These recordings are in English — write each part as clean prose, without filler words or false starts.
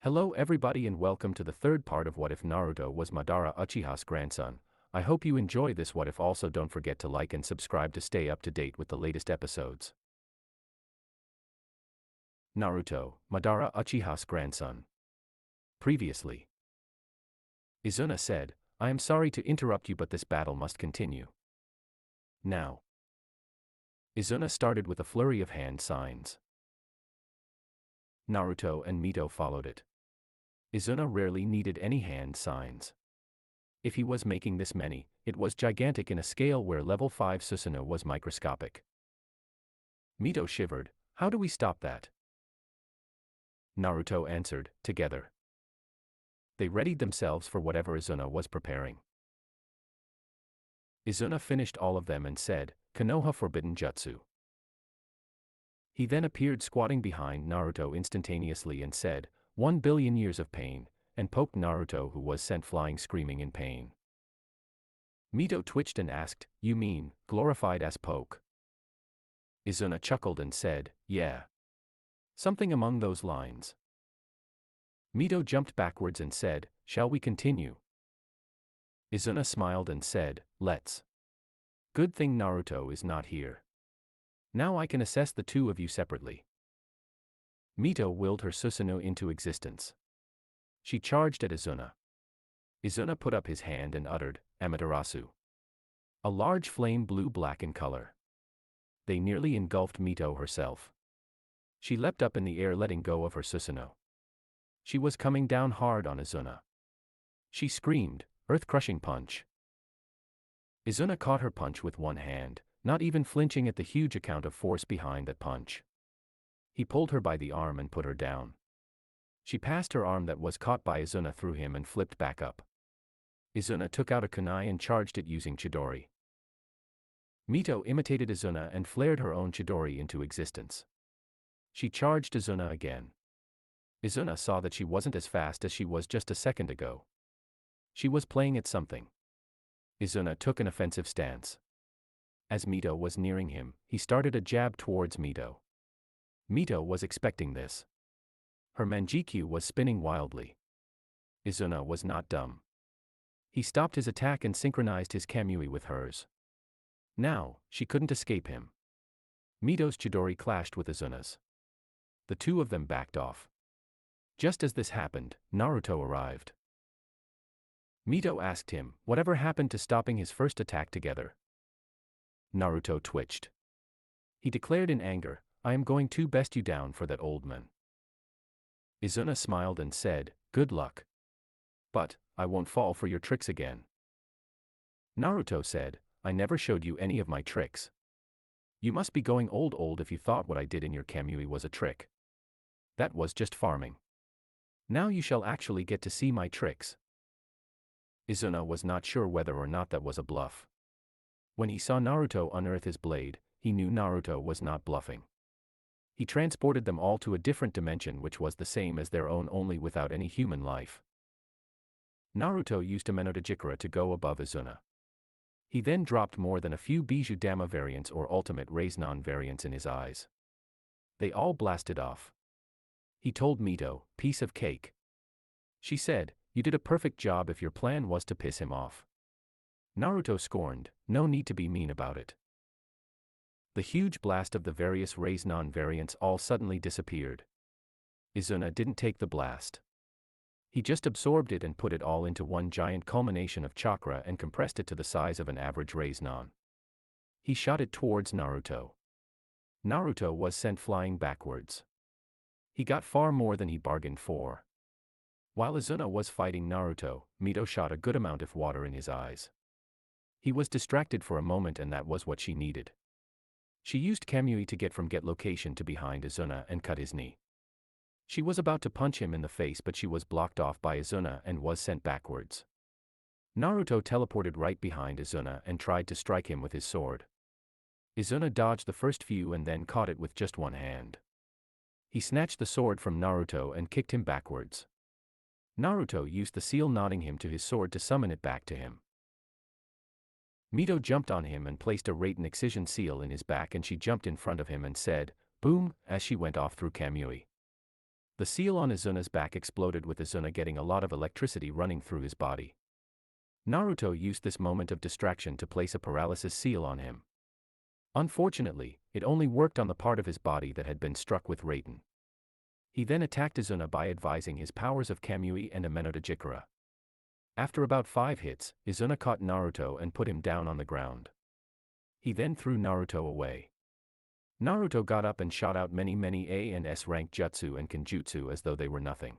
Hello everybody and welcome to the third part of What If Naruto Was Madara Uchiha's Grandson. I hope you enjoy this What If. Also don't forget to like and subscribe to stay up to date with the latest episodes. Naruto, Madara Uchiha's grandson. Previously, Izuna said, I am sorry to interrupt you but this battle must continue. Now. Izuna started with a flurry of hand signs. Naruto and Mito followed it. Izuna rarely needed any hand signs. If he was making this many, it was gigantic in a scale where level 5 Susanoo was microscopic. Mito shivered, how do we stop that? Naruto answered, together. They readied themselves for whatever Izuna was preparing. Izuna finished all of them and said, Konoha Forbidden Jutsu. He then appeared squatting behind Naruto instantaneously and said, 1 billion years of pain, and poked Naruto who was sent flying screaming in pain. Mito twitched and asked, you mean, glorified as poke? Izuna chuckled and said, yeah. Something among those lines. Mito jumped backwards and said, shall we continue? Izuna smiled and said, let's. Good thing Naruto is not here. Now I can assess the two of you separately. Mito willed her Susanoo into existence. She charged at Izuna. Izuna put up his hand and uttered, Amaterasu. A large flame blue-black in color. They nearly engulfed Mito herself. She leapt up in the air letting go of her Susanoo. She was coming down hard on Izuna. She screamed, earth-crushing punch. Izuna caught her punch with one hand, not even flinching at the huge amount of force behind that punch. He pulled her by the arm and put her down. She passed her arm that was caught by Izuna through him and flipped back up. Izuna took out a kunai and charged it using Chidori. Mito imitated Izuna and flared her own Chidori into existence. She charged Izuna again. Izuna saw that she wasn't as fast as she was just a second ago. She was playing at something. Izuna took an offensive stance. As Mito was nearing him, he started a jab towards Mito. Mito was expecting this. Her Manjikyu was spinning wildly. Izuna was not dumb. He stopped his attack and synchronized his Kamui with hers. Now, she couldn't escape him. Mito's Chidori clashed with Izuna's. The two of them backed off. Just as this happened, Naruto arrived. Mito asked him, whatever happened to stopping his first attack together? Naruto twitched. He declared in anger, I am going to best you down for that old man. Izuna smiled and said, good luck. But, I won't fall for your tricks again. Naruto said, I never showed you any of my tricks. You must be going old if you thought what I did in your Kamui was a trick. That was just farming. Now you shall actually get to see my tricks. Izuna was not sure whether or not that was a bluff. When he saw Naruto unearth his blade, he knew Naruto was not bluffing. He transported them all to a different dimension which was the same as their own only without any human life. Naruto used a Menotajikara to go above Izuna. He then dropped more than a few Bijou Dama variants or ultimate Raiznan variants in his eyes. They all blasted off. He told Mito, piece of cake. She said, you did a perfect job if your plan was to piss him off. Naruto scorned, no need to be mean about it. The huge blast of the various Raiznan variants all suddenly disappeared. Izuna didn't take the blast. He just absorbed it and put it all into one giant culmination of chakra and compressed it to the size of an average Raiznan. He shot it towards Naruto. Naruto was sent flying backwards. He got far more than he bargained for. While Izuna was fighting Naruto, Mito shot a good amount of water in his eyes. He was distracted for a moment and that was what she needed. She used Kamui to get from location to behind Izuna and cut his knee. She was about to punch him in the face but she was blocked off by Izuna and was sent backwards. Naruto teleported right behind Izuna and tried to strike him with his sword. Izuna dodged the first few and then caught it with just one hand. He snatched the sword from Naruto and kicked him backwards. Naruto used the seal knotting him to his sword to summon it back to him. Mito jumped on him and placed a Raiden excision seal in his back and she jumped in front of him and said, boom, as she went off through Kamui. The seal on Izuna's back exploded with Izuna getting a lot of electricity running through his body. Naruto used this moment of distraction to place a paralysis seal on him. Unfortunately, it only worked on the part of his body that had been struck with Raiden. He then attacked Izuna by advising his powers of Kamui and Amenotejikara. After about 5 hits, Izuna caught Naruto and put him down on the ground. He then threw Naruto away. Naruto got up and shot out many A and S rank jutsu and kenjutsu as though they were nothing.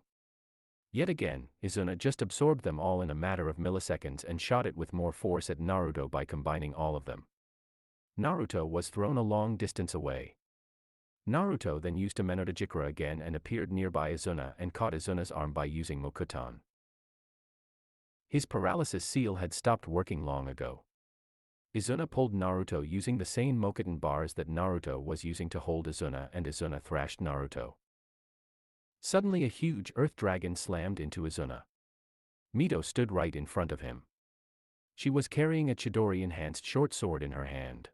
Yet again, Izuna just absorbed them all in a matter of milliseconds and shot it with more force at Naruto by combining all of them. Naruto was thrown a long distance away. Naruto then used Amenotejikara again and appeared nearby Izuna and caught Izuna's arm by using Mokuton. His paralysis seal had stopped working long ago. Izuna pulled Naruto using the same Mokuton bars that Naruto was using to hold Izuna, and Izuna thrashed Naruto. Suddenly a huge earth dragon slammed into Izuna. Mito stood right in front of him. She was carrying a Chidori-enhanced short sword in her hand.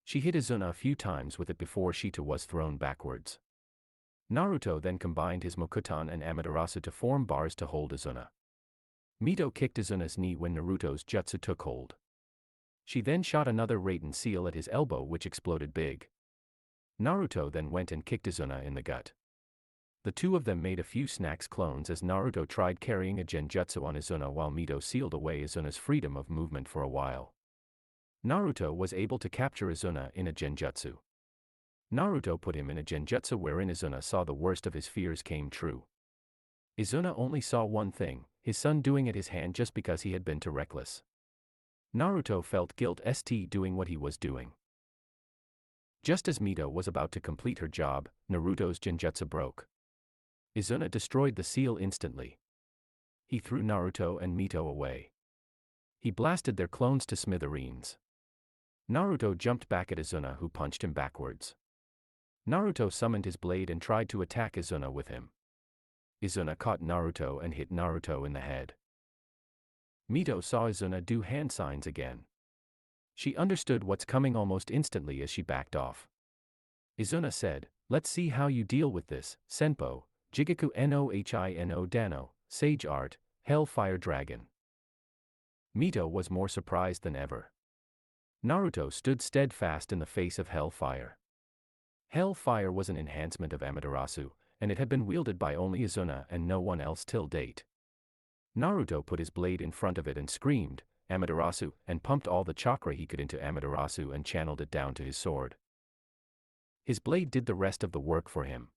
She hit Izuna a few times with it before Shito was thrown backwards. Naruto then combined his Mokuton and Amaterasu to form bars to hold Izuna. Mito kicked Izuna's knee when Naruto's jutsu took hold. She then shot another Raiden seal at his elbow, which exploded big. Naruto then went and kicked Izuna in the gut. The two of them made a few snacks clones as Naruto tried carrying a genjutsu on Izuna while Mito sealed away Izuna's freedom of movement for a while. Naruto was able to capture Izuna in a genjutsu. Naruto put him in a genjutsu wherein Izuna saw the worst of his fears came true. Izuna only saw one thing, his son doing it his hand just because he had been too reckless. Naruto felt guilt doing what he was doing. Just as Mito was about to complete her job, Naruto's genjutsu broke. Izuna destroyed the seal instantly. He threw Naruto and Mito away. He blasted their clones to smithereens. Naruto jumped back at Izuna, who punched him backwards. Naruto summoned his blade and tried to attack Izuna with him. Izuna caught Naruto and hit Naruto in the head. Mito saw Izuna do hand signs again. She understood what's coming almost instantly as she backed off. Izuna said, "Let's see how you deal with this, Senpo, Jigaku no Dano, Sage Art, Hellfire Dragon." Mito was more surprised than ever. Naruto stood steadfast in the face of Hellfire. Hellfire was an enhancement of Amaterasu, and it had been wielded by only Izuna and no one else till date. Naruto put his blade in front of it and screamed, "Amaterasu," and pumped all the chakra he could into Amaterasu and channeled it down to his sword. His blade did the rest of the work for him.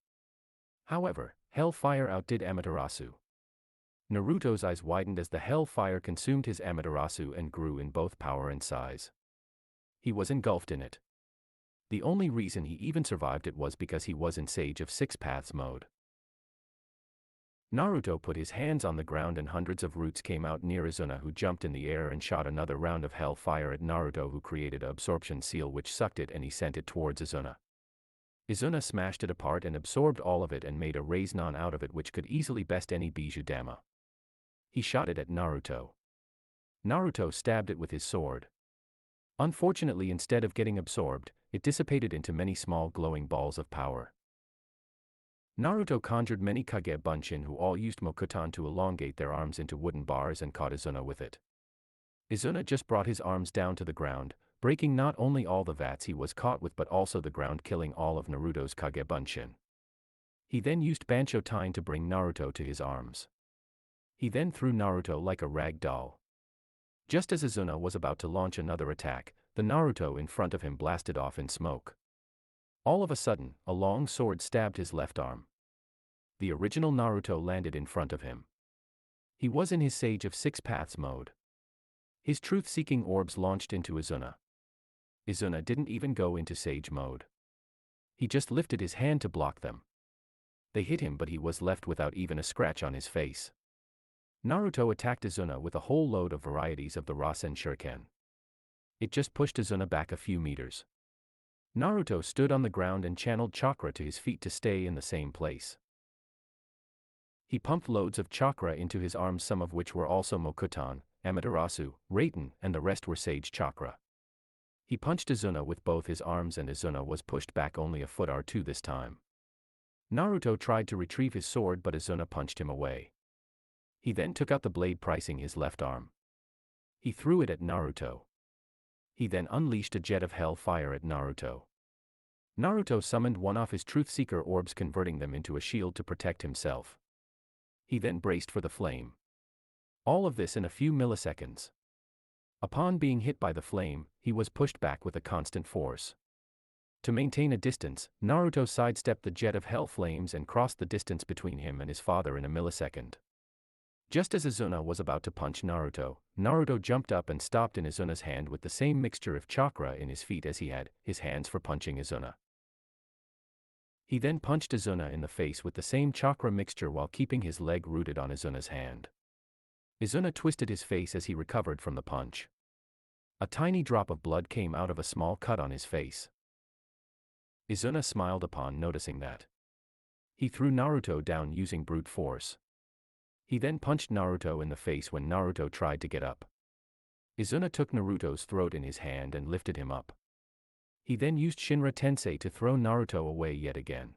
However, Hellfire outdid Amaterasu. Naruto's eyes widened as the Hellfire consumed his Amaterasu and grew in both power and size. He was engulfed in it. The only reason he even survived it was because he was in Sage of Six Paths mode. Naruto put his hands on the ground and hundreds of roots came out near Izuna, who jumped in the air and shot another round of Hellfire at Naruto, who created an absorption seal which sucked it and he sent it towards Izuna. Izuna smashed it apart and absorbed all of it and made a Rasengan out of it, which could easily best any Bijudama. He shot it at Naruto. Naruto stabbed it with his sword. Unfortunately, instead of getting absorbed, it dissipated into many small glowing balls of power. Naruto conjured many Kage Bunshin, who all used Mokuton to elongate their arms into wooden bars, and caught Izuna with it. Izuna just brought his arms down to the ground, breaking not only all the vats he was caught with but also the ground, killing all of Naruto's Kage Bunshin. He then used Bansho Tine to bring Naruto to his arms. He then threw Naruto like a rag doll. Just as Izuna was about to launch another attack, the Naruto in front of him blasted off in smoke. All of a sudden, a long sword stabbed his left arm. The original Naruto landed in front of him. He was in his Sage of Six Paths mode. His truth-seeking orbs launched into Izuna. Izuna didn't even go into Sage mode. He just lifted his hand to block them. They hit him, but he was left without even a scratch on his face. Naruto attacked Izuna with a whole load of varieties of the Rasen Shuriken. It just pushed Izuna back a few meters. Naruto stood on the ground and channeled chakra to his feet to stay in the same place. He pumped loads of chakra into his arms, some of which were also Mokuton, Amaterasu, Raiden, and the rest were Sage chakra. He punched Izuna with both his arms and Izuna was pushed back only a foot or two this time. Naruto tried to retrieve his sword but Izuna punched him away. He then took out the blade pricing his left arm. He threw it at Naruto. He then unleashed a jet of hell fire at Naruto. Naruto summoned one of his Truth Seeker orbs, converting them into a shield to protect himself. He then braced for the flame. All of this in a few milliseconds. Upon being hit by the flame, he was pushed back with a constant force. To maintain a distance, Naruto sidestepped the jet of hell flames and crossed the distance between him and his father in a millisecond. Just as Izuna was about to punch Naruto, Naruto jumped up and stopped in Izuna's hand with the same mixture of chakra in his feet as he had his hands for punching Izuna. He then punched Izuna in the face with the same chakra mixture while keeping his leg rooted on Izuna's hand. Izuna twisted his face as he recovered from the punch. A tiny drop of blood came out of a small cut on his face. Izuna smiled upon noticing that. He threw Naruto down using brute force. He then punched Naruto in the face when Naruto tried to get up. Izuna took Naruto's throat in his hand and lifted him up. He then used Shinra Tensei to throw Naruto away yet again.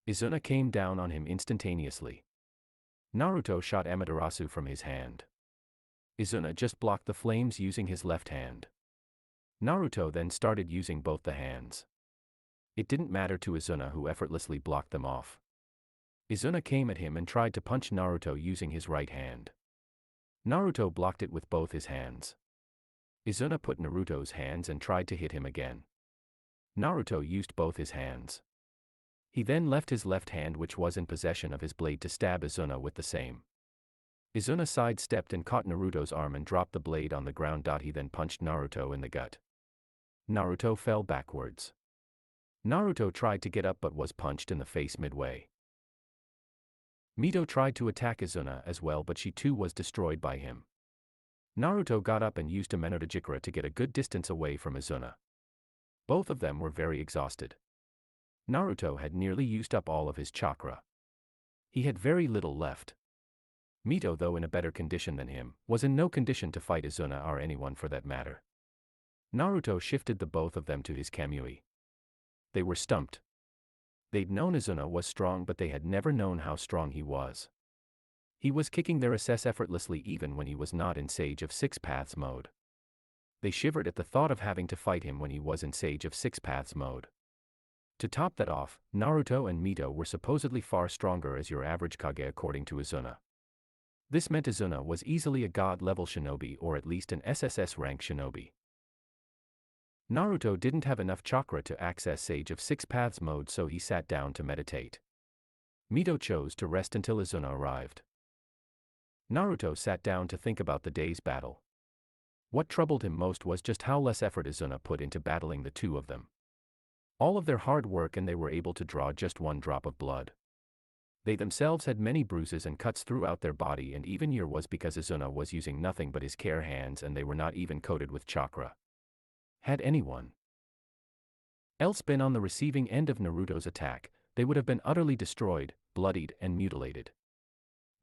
Izuna came down on him instantaneously. Naruto shot Amaterasu from his hand. Izuna just blocked the flames using his left hand. Naruto then started using both the hands. It didn't matter to Izuna, who effortlessly blocked them off. Izuna came at him and tried to punch Naruto using his right hand. Naruto blocked it with both his hands. Izuna put Naruto's hands and tried to hit him again. Naruto used both his hands. He then left his left hand, which was in possession of his blade, to stab Izuna with the same. Izuna sidestepped and caught Naruto's arm and dropped the blade on the ground. He then punched Naruto in the gut. Naruto fell backwards. Naruto tried to get up but was punched in the face midway. Mito tried to attack Izuna as well, but she too was destroyed by him. Naruto got up and used a Menotogikura to get a good distance away from Izuna. Both of them were very exhausted. Naruto had nearly used up all of his chakra. He had very little left. Mito, though in a better condition than him, was in no condition to fight Izuna or anyone for that matter. Naruto shifted the both of them to his Kamui. They were stumped. They'd known Izuna was strong, but they had never known how strong he was. He was kicking their ass effortlessly even when he was not in Sage of Six Paths mode. They shivered at the thought of having to fight him when he was in Sage of Six Paths mode. To top that off, Naruto and Mito were supposedly far stronger as your average Kage according to Izuna. This meant Izuna was easily a god-level shinobi, or at least an SSS rank shinobi. Naruto didn't have enough chakra to access Sage of Six Paths mode, so he sat down to meditate. Mito chose to rest until Izuna arrived. Naruto sat down to think about the day's battle. What troubled him most was just how less effort Izuna put into battling the two of them. All of their hard work and they were able to draw just one drop of blood. They themselves had many bruises and cuts throughout their body, and even here was because Izuna was using nothing but his care hands and they were not even coated with chakra. Had anyone else been on the receiving end of Naruto's attack, they would have been utterly destroyed, bloodied, and mutilated.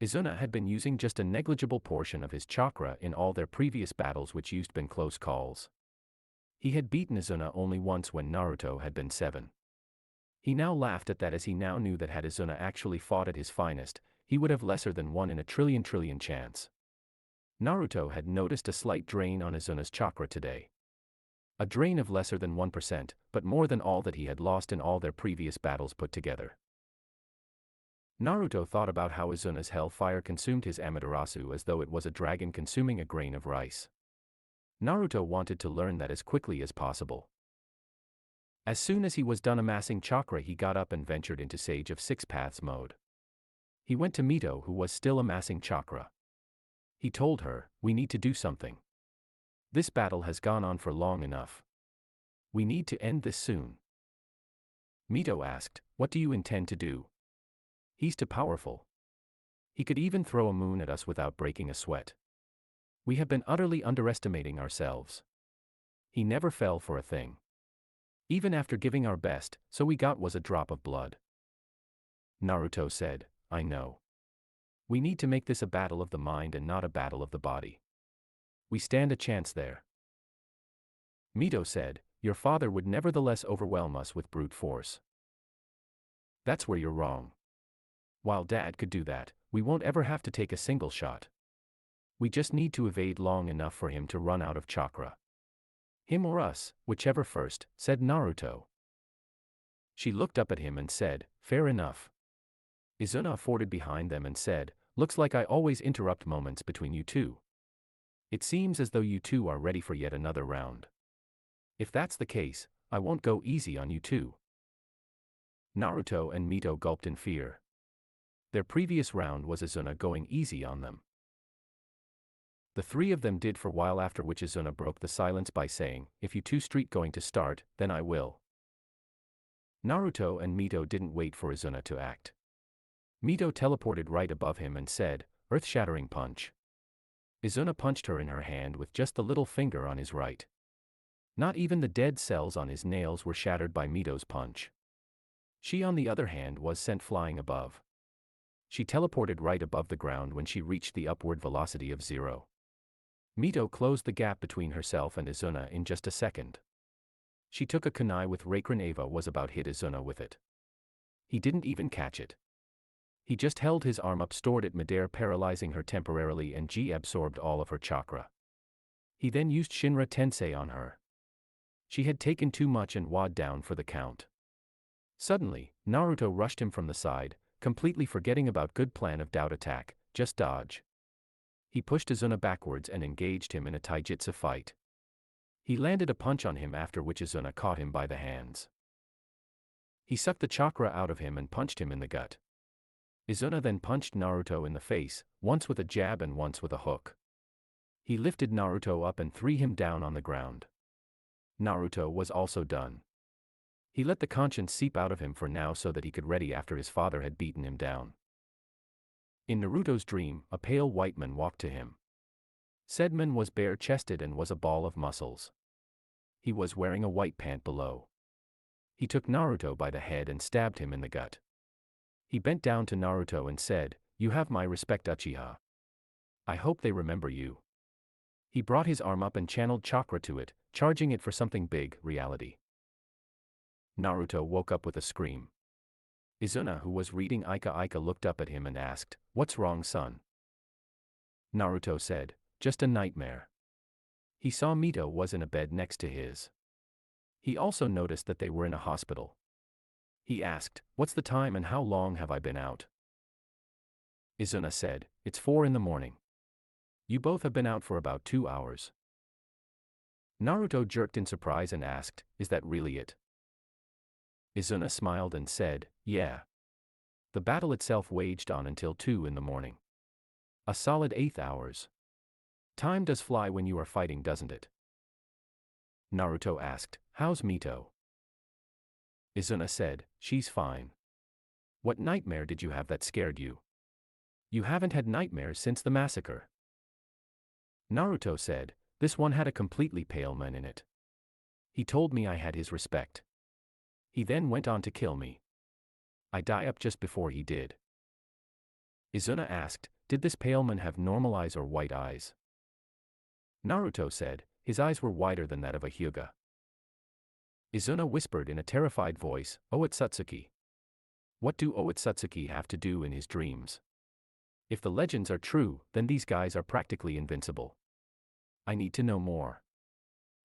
Izuna had been using just a negligible portion of his chakra in all their previous battles, which used been close calls. He had beaten Izuna only once when Naruto had been 7. He now laughed at that, as he now knew that had Izuna actually fought at his finest, he would have lesser than 1 in a trillion chance. Naruto had noticed a slight drain on Izuna's chakra today. A drain of lesser than 1%, but more than all that he had lost in all their previous battles put together. Naruto thought about how Izuna's hellfire consumed his Amaterasu as though it was a dragon consuming a grain of rice. Naruto wanted to learn that as quickly as possible. As soon as he was done amassing chakra, he got up and ventured into Sage of Six Paths mode. He went to Mito, who was still amassing chakra. He told her, "We need to do something. This battle has gone on for long enough. We need to end this soon." Mito asked, "What do you intend to do? He's too powerful. He could even throw a moon at us without breaking a sweat. We have been utterly underestimating ourselves. He never fell for a thing. Even after giving our best, so we got was a drop of blood." Naruto said, "I know. We need to make this a battle of the mind and not a battle of the body. We stand a chance there." Mito said, "Your father would nevertheless overwhelm us with brute force. That's where you're wrong. While Dad could do that, we won't ever have to take a single shot. We just need to evade long enough for him to run out of chakra. Him or us, whichever first, said Naruto. She looked up at him and said, fair enough. Izuna forded behind them and said, looks like I always interrupt moments between you two. It seems as though you two are ready for yet another round. If that's the case, I won't go easy on you two. Naruto and Mito gulped in fear. Their previous round was Izuna going easy on them. The three of them did for a while, after which Izuna broke the silence by saying, if you two street going to start, then I will. Naruto and Mito didn't wait for Izuna to act. Mito teleported right above him and said, earth-shattering punch. Izuna punched her in her hand with just the little finger on his right. Not even the dead cells on his nails were shattered by Mito's punch. She, on the other hand, was sent flying above. She teleported right above the ground when she reached the upward velocity of 0. Mito closed the gap between herself and Izuna in just a second. She took a kunai with Raikren Eva was about hit Izuna with it. He didn't even catch it. He just held his arm up, stored it midair, paralyzing her temporarily, and absorbed all of her chakra. He then used Shinra Tensei on her. She had taken too much and wad down for the count. Suddenly, Naruto rushed him from the side, completely forgetting about good plan of doubt attack, just dodge. He pushed Izuna backwards and engaged him in a taijutsu fight. He landed a punch on him, after which Izuna caught him by the hands. He sucked the chakra out of him and punched him in the gut. Izuna then punched Naruto in the face, once with a jab and once with a hook. He lifted Naruto up and threw him down on the ground. Naruto was also done. He let the conscience seep out of him for now so that he could ready after his father had beaten him down. In Naruto's dream, a pale white man walked to him. Said man was bare-chested and was a ball of muscles. He was wearing a white pant below. He took Naruto by the head and stabbed him in the gut. He bent down to Naruto and said, you have my respect, Uchiha. I hope they remember you. He brought his arm up and channeled chakra to it, charging it for something big, reality. Naruto woke up with a scream. Izuna, who was reading Ika, looked up at him and asked, what's wrong, son? Naruto said, just a nightmare. He saw Mito was in a bed next to his. He also noticed that they were in a hospital. He asked, what's the time and how long have I been out? Izuna said, it's 4 in the morning. You both have been out for about 2 hours. Naruto jerked in surprise and asked, is that really it? Izuna smiled and said, yeah. The battle itself waged on until 2 in the morning. A solid 8 hours. Time does fly when you are fighting, doesn't it? Naruto asked, how's Mito? Izuna said, she's fine. What nightmare did you have that scared you? You haven't had nightmares since the massacre. Naruto said, this one had a completely pale man in it. He told me I had his respect. He then went on to kill me. I die up just before he did. Izuna asked, did this pale man have normal eyes or white eyes? Naruto said, his eyes were wider than that of a Hyuga. Izuna whispered in a terrified voice, Otsutsuki. What do Otsutsuki have to do in his dreams? If the legends are true, then these guys are practically invincible. I need to know more.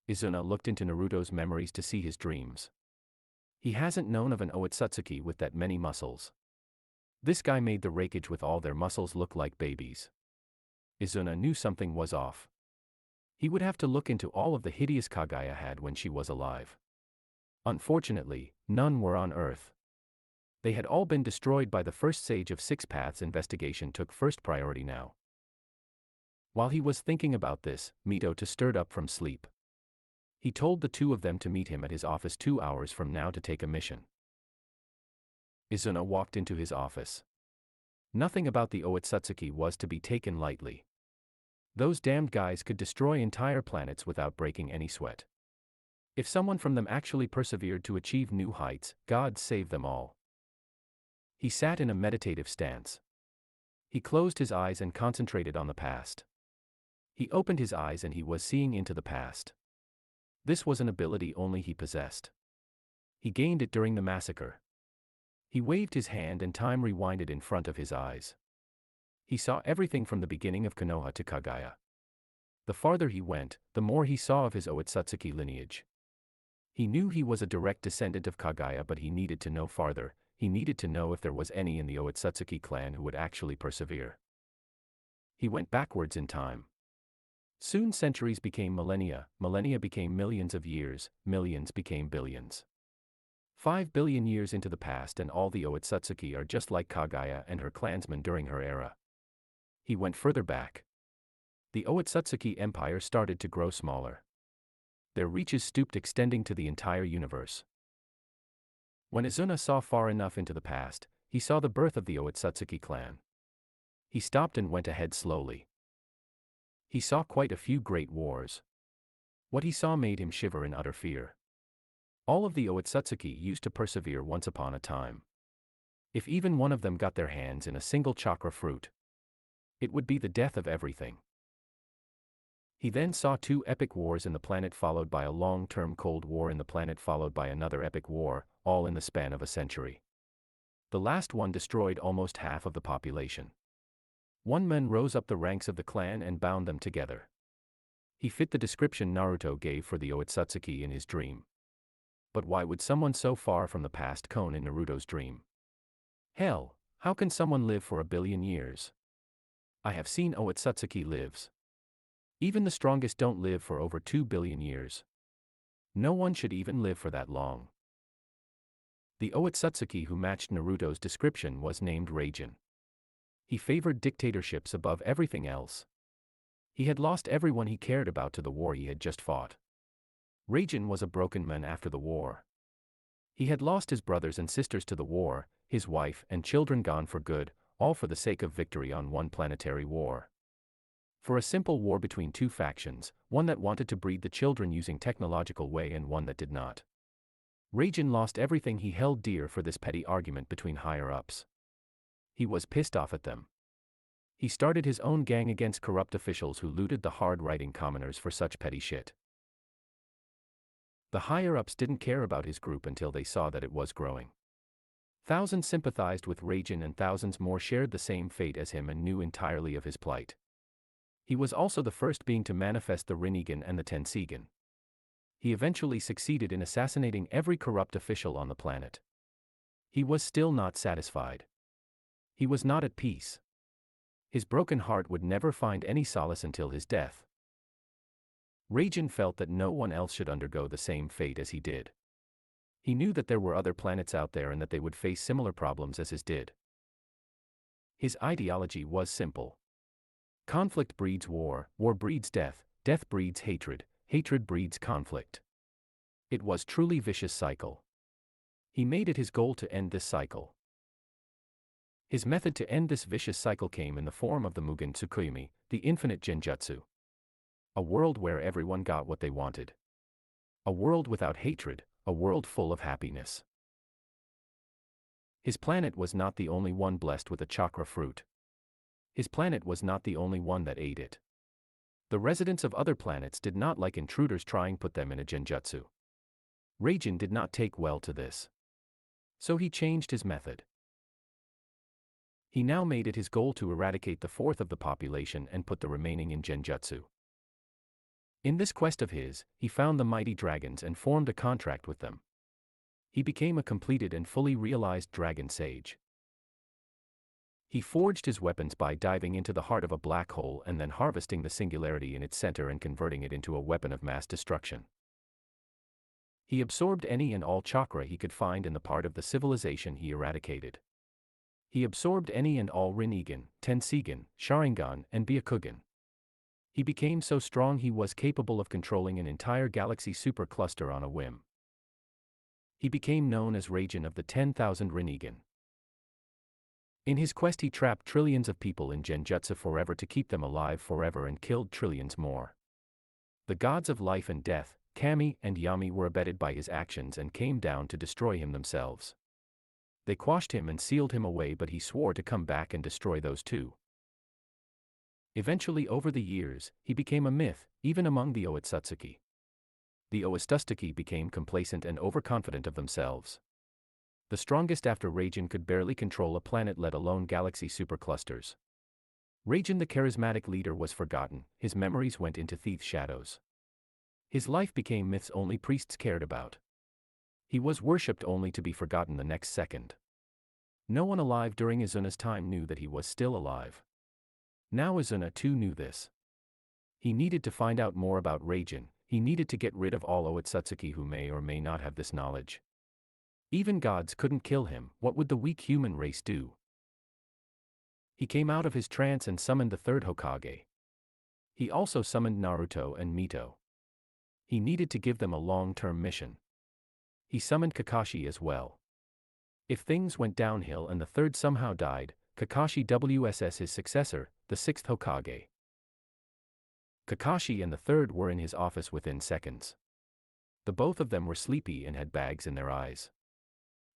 Izuna looked into Naruto's memories to see his dreams. He hasn't known of an Otsutsuki with that many muscles. This guy made the Raikage with all their muscles look like babies. Izuna knew something was off. He would have to look into all of the hideous Kaguya had when she was alive. Unfortunately, none were on Earth. They had all been destroyed by the first Sage of Six Paths. Investigation took first priority now. While he was thinking about this, Mito stirred up from sleep. He told the two of them to meet him at his office 2 hours from now to take a mission. Izuna walked into his office. Nothing about the Otsutsuki was to be taken lightly. Those damned guys could destroy entire planets without breaking any sweat. If someone from them actually persevered to achieve new heights, God save them all. He sat in a meditative stance. He closed his eyes and concentrated on the past. He opened his eyes and he was seeing into the past. This was an ability only he possessed. He gained it during the massacre. He waved his hand and time rewinded in front of his eyes. He saw everything from the beginning of Konoha to Kagaya. The farther he went, the more he saw of his Otsutsuki lineage. He knew he was a direct descendant of Kagaya, but he needed to know farther. He needed to know if there was any in the Otsutsuki clan who would actually persevere. He went backwards in time. Soon centuries became millennia, millennia became millions of years, millions became billions. 5 billion years into the past and all the Otsutsuki are just like Kagaya and her clansmen during her era. He went further back. The Otsutsuki Empire started to grow smaller. Their reaches stooped, extending to the entire universe. When Izuna saw far enough into the past, he saw the birth of the Otsutsuki clan. He stopped and went ahead slowly. He saw quite a few great wars. What he saw made him shiver in utter fear. All of the Otsutsuki used to persevere once upon a time. If even one of them got their hands in a single chakra fruit, it would be the death of everything. He then saw 2 epic wars in the planet, followed by a long-term Cold War in the planet, followed by another epic war, all in the span of a century. The last one destroyed almost half of the population. One man rose up the ranks of the clan and bound them together. He fit the description Naruto gave for the Otsutsuki in his dream. But why would someone so far from the past cone in Naruto's dream? Hell, how can someone live for 1 billion years? I have seen Otsutsuki lives. Even the strongest don't live for over 2 billion years. No one should even live for that long. The Otsutsuki who matched Naruto's description was named Raijin. He favored dictatorships above everything else. He had lost everyone he cared about to the war he had just fought. Raijin was a broken man after the war. He had lost his brothers and sisters to the war, his wife and children gone for good, all for the sake of victory on one planetary war. For a simple war between 2 factions, one that wanted to breed the children using technological way and one that did not. Raijin lost everything he held dear for this petty argument between higher-ups. He was pissed off at them. He started his own gang against corrupt officials who looted the hard-riding commoners for such petty shit. The higher-ups didn't care about his group until they saw that it was growing. Thousands sympathized with Raijin and thousands more shared the same fate as him and knew entirely of his plight. He was also the first being to manifest the Rinnegan and the Tenseigan. He eventually succeeded in assassinating every corrupt official on the planet. He was still not satisfied. He was not at peace. His broken heart would never find any solace until his death. Raijin felt that no one else should undergo the same fate as he did. He knew that there were other planets out there and that they would face similar problems as his did. His ideology was simple. Conflict breeds war, war breeds death, death breeds hatred, hatred breeds conflict. It was truly vicious cycle. He made it his goal to end this cycle. His method to end this vicious cycle came in the form of the Mugen Tsukuyomi, the infinite genjutsu. A world where everyone got what they wanted. A world without hatred, a world full of happiness. His planet was not the only one blessed with a chakra fruit. His planet was not the only one that ate it. The residents of other planets did not like intruders trying put them in a genjutsu. Raijin did not take well to this. So he changed his method. He now made it his goal to eradicate the fourth of the population and put the remaining in genjutsu. In this quest of his, he found the mighty dragons and formed a contract with them. He became a completed and fully realized dragon sage. He forged his weapons by diving into the heart of a black hole and then harvesting the singularity in its center and converting it into a weapon of mass destruction. He absorbed any and all chakra he could find in the part of the civilization he eradicated. He absorbed any and all Rinnegan, Tenseigan, Sharingan, and Byakugan. He became so strong he was capable of controlling an entire galaxy supercluster on a whim. He became known as Raijin of the 10,000 Rinnegan. In his quest he trapped trillions of people in genjutsu forever to keep them alive forever and killed trillions more. The gods of life and death, Kami and Yami, were abetted by his actions and came down to destroy him themselves. They quashed him and sealed him away, but he swore to come back and destroy those too. Eventually, over the years, he became a myth, even among the Otsutsuki. The Otsutsuki became complacent and overconfident of themselves. The strongest after Raijin could barely control a planet, let alone galaxy superclusters. Raijin, the charismatic leader, was forgotten, his memories went into thief shadows. His life became myths only priests cared about. He was worshipped only to be forgotten the next second. No one alive during Izuna's time knew that he was still alive. Now Izuna too knew this. He needed to find out more about Raijin, he needed to get rid of all Otsutsuki who may or may not have this knowledge. Even gods couldn't kill him, what would the weak human race do? He came out of his trance and summoned the third Hokage. He also summoned Naruto and Mito. He needed to give them a long-term mission. He summoned Kakashi as well. If things went downhill and the third somehow died, Kakashi WSS his successor, the sixth Hokage. Kakashi and the third were in his office within seconds. The both of them were sleepy and had bags in their eyes.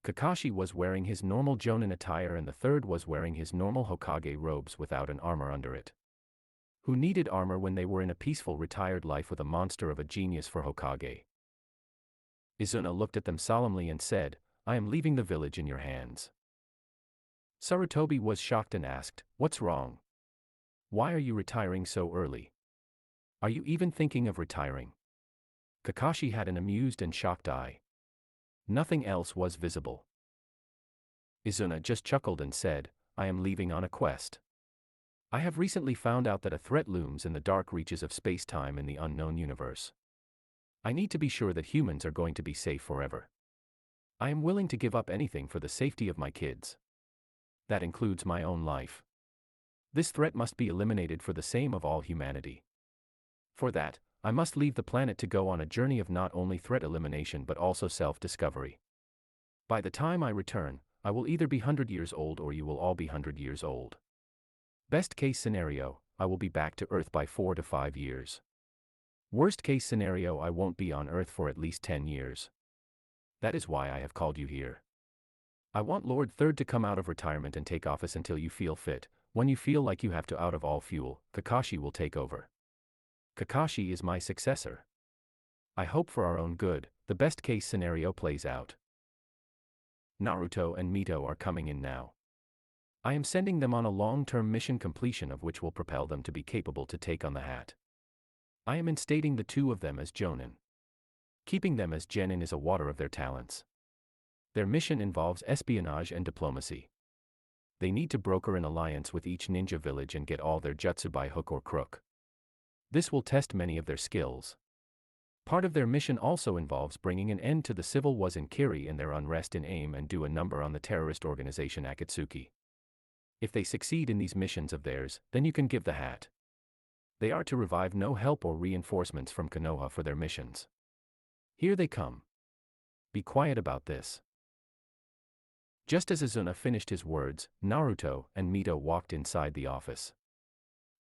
Kakashi was wearing his normal Jonin attire and the third was wearing his normal Hokage robes without an armor under it. Who needed armor when they were in a peaceful retired life with a monster of a genius for Hokage? Izuna looked at them solemnly and said, "I am leaving the village in your hands." Sarutobi was shocked and asked, "What's wrong? Why are you retiring so early? Are you even thinking of retiring?" Kakashi had an amused and shocked eye. Nothing else was visible. Izuna just chuckled and said, "I am leaving on a quest. I have recently found out that a threat looms in the dark reaches of space-time in the unknown universe. I need to be sure that humans are going to be safe forever. I am willing to give up anything for the safety of my kids. That includes my own life. This threat must be eliminated for the same of all humanity. For that, I must leave the planet to go on a journey of not only threat elimination but also self-discovery. By the time I return, I will either be 100 years old or you will all be 100 years old. Best case scenario, I will be back to Earth by 4 to 5 years. Worst case scenario, I won't be on Earth for at least 10 years. That is why I have called you here. I want Lord Third to come out of retirement and take office until you feel fit. When you feel like you have to out of all fuel, Kakashi will take over. Kakashi is my successor. I hope for our own good, the best case scenario plays out. Naruto and Mito are coming in now. I am sending them on a long-term mission, completion of which will propel them to be capable to take on the hat. I am instating the two of them as Jonin. Keeping them as Genin is a water of their talents. Their mission involves espionage and diplomacy. They need to broker an alliance with each ninja village and get all their jutsu by hook or crook. This will test many of their skills. Part of their mission also involves bringing an end to the civil wars in Kiri and their unrest in AIM and do a number on the terrorist organization Akatsuki. If they succeed in these missions of theirs, then you can give the hat. They are to revive no help or reinforcements from Konoha for their missions. Here they come. Be quiet about this. Just as Izuna finished his words, Naruto and Mito walked inside the office.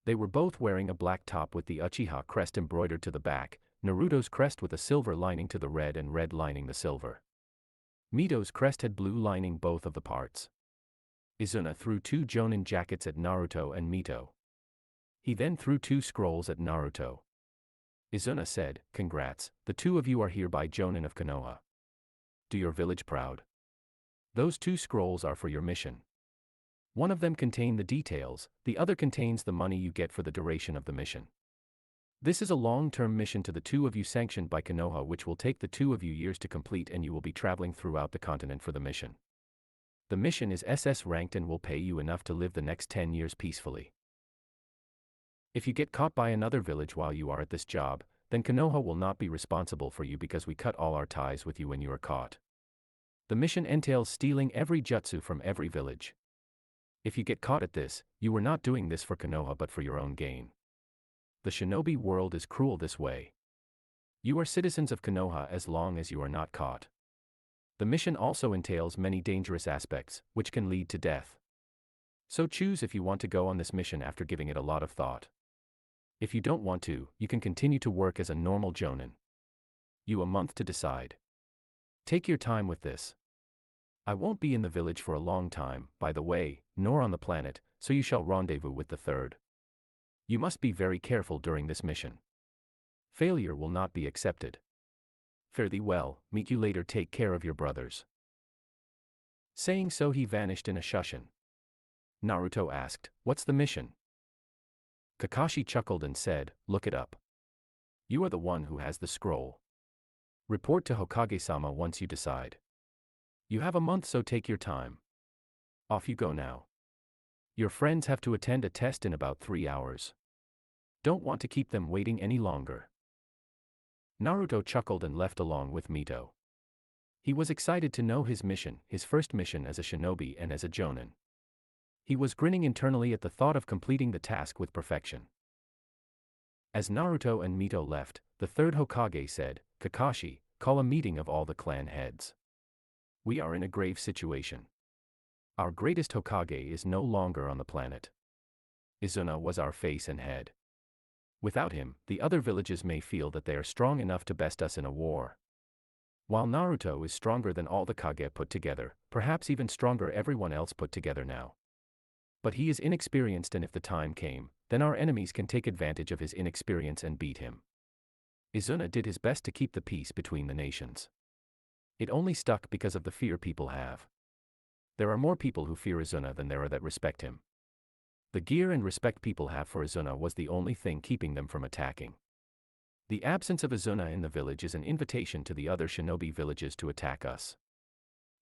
They were both wearing a black top with the Uchiha crest embroidered to the back, Naruto's crest with a silver lining to the red and red lining the silver. Mito's crest had blue lining both of the parts. Izuna threw 2 Jonin jackets at Naruto and Mito. He then threw 2 scrolls at Naruto. Izuna said, "Congrats, the two of you are hereby Jonin of Konoha. Do your village proud. Those 2 scrolls are for your mission. One of them contains the details, the other contains the money you get for the duration of the mission. This is a long-term mission to the two of you sanctioned by Konoha which will take the two of you years to complete and you will be traveling throughout the continent for the mission. The mission is SS ranked and will pay you enough to live the next 10 years peacefully. If you get caught by another village while you are at this job, then Konoha will not be responsible for you because we cut all our ties with you when you are caught. The mission entails stealing every jutsu from every village. If you get caught at this, you were not doing this for Konoha but for your own gain. The shinobi world is cruel this way. You are citizens of Konoha as long as you are not caught. The mission also entails many dangerous aspects, which can lead to death. So choose if you want to go on this mission after giving it a lot of thought. If you don't want to, you can continue to work as a normal Jonin. You a month to decide. Take your time with this. I won't be in the village for a long time, by the way, nor on the planet, so you shall rendezvous with the third. You must be very careful during this mission. Failure will not be accepted. Fare thee well, meet you later, take care of your brothers. Saying so, he vanished in a shushin. Naruto asked, "What's the mission?" Kakashi chuckled and said, "Look it up. You are the one who has the scroll. Report to Hokage-sama once you decide. You have a month, so take your time. Off you go now. Your friends have to attend a test in about 3 hours. Don't want to keep them waiting any longer." Naruto chuckled and left along with Mito. He was excited to know his mission, his first mission as a shinobi and as a jonin. He was grinning internally at the thought of completing the task with perfection. As Naruto and Mito left, the third Hokage said, "Kakashi, call a meeting of all the clan heads. We are in a grave situation. Our greatest Hokage is no longer on the planet. Izuna was our face and head. Without him, the other villages may feel that they are strong enough to best us in a war. While Naruto is stronger than all the Kage put together, perhaps even stronger everyone else put together now. But he is inexperienced, and if the time came, then our enemies can take advantage of his inexperience and beat him. Izuna did his best to keep the peace between the nations. It only stuck because of the fear people have. There are more people who fear Izuna than there are that respect him. The gear and respect people have for Izuna was the only thing keeping them from attacking. The absence of Izuna in the village is an invitation to the other shinobi villages to attack us.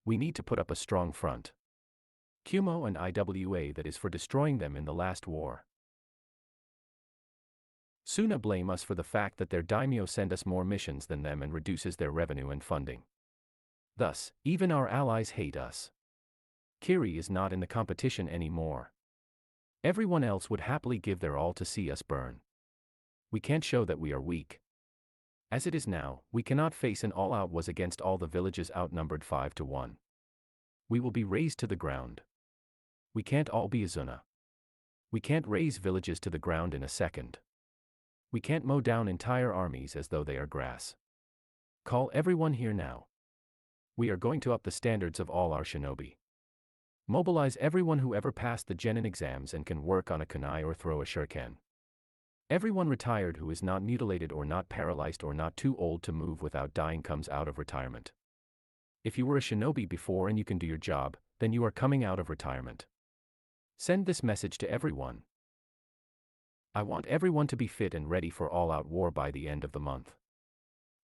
We need to put up a strong front. Kumo and Iwa, that is, for destroying them in the last war. Suna blame us for the fact that their daimyo send us more missions than them and reduces their revenue and funding. Thus, even our allies hate us. Kiri is not in the competition anymore. Everyone else would happily give their all to see us burn. We can't show that we are weak. As it is now, we cannot face an all-out war against all the villages outnumbered 5-1. We will be razed to the ground. We can't all be Izuna. We can't raze villages to the ground in a second. We can't mow down entire armies as though they are grass. Call everyone here now. We are going to up the standards of all our shinobi. Mobilize everyone who ever passed the genin exams and can work on a kunai or throw a shuriken. Everyone retired who is not mutilated or not paralyzed or not too old to move without dying comes out of retirement. If you were a shinobi before and you can do your job, then you are coming out of retirement. Send this message to everyone. I want everyone to be fit and ready for all-out war by the end of the month.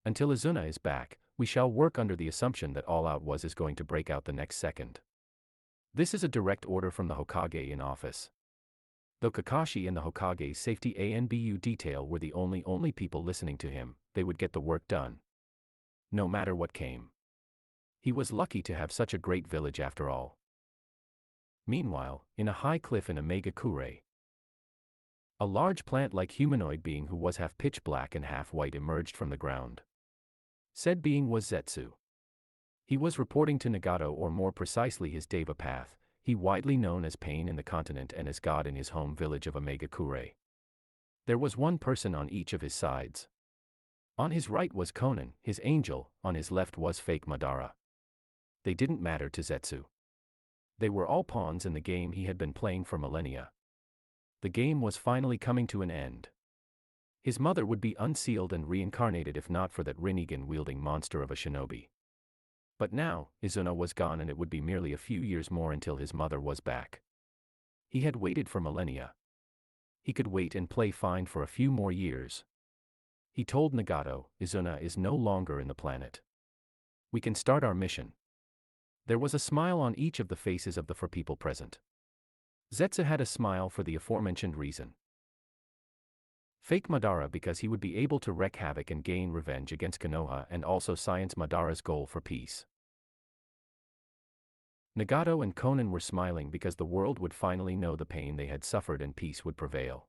Until Izuna is back, we shall work under the assumption that all-out war is going to break out the next second. This is a direct order from the Hokage in office. Though Kakashi and the Hokage's safety ANBU detail were the only people listening to him, they would get the work done. No matter what came. He was lucky to have such a great village after all. Meanwhile, in a high cliff in a Megakure, a large plant-like humanoid being who was half pitch black and half white emerged from the ground. Said being was Zetsu. He was reporting to Nagato, or more precisely his Deva path, he widely known as Pain in the continent and as God in his home village of Omegakure. There was one person on each of his sides. On his right was Konan, his angel, on his left was fake Madara. They didn't matter to Zetsu. They were all pawns in the game he had been playing for millennia. The game was finally coming to an end. His mother would be unsealed and reincarnated if not for that Rinnegan-wielding monster of a shinobi. But now, Izuna was gone and it would be merely a few years more until his mother was back. He had waited for millennia. He could wait and play fine for a few more years. He told Nagato, Izuna is no longer in the planet. We can start our mission. There was a smile on each of the faces of the 4 people present. Zetsu had a smile for the aforementioned reason. Fake Madara because he would be able to wreak havoc and gain revenge against Konoha, and also science Madara's goal for peace. Nagato and Konan were smiling because the world would finally know the pain they had suffered and peace would prevail.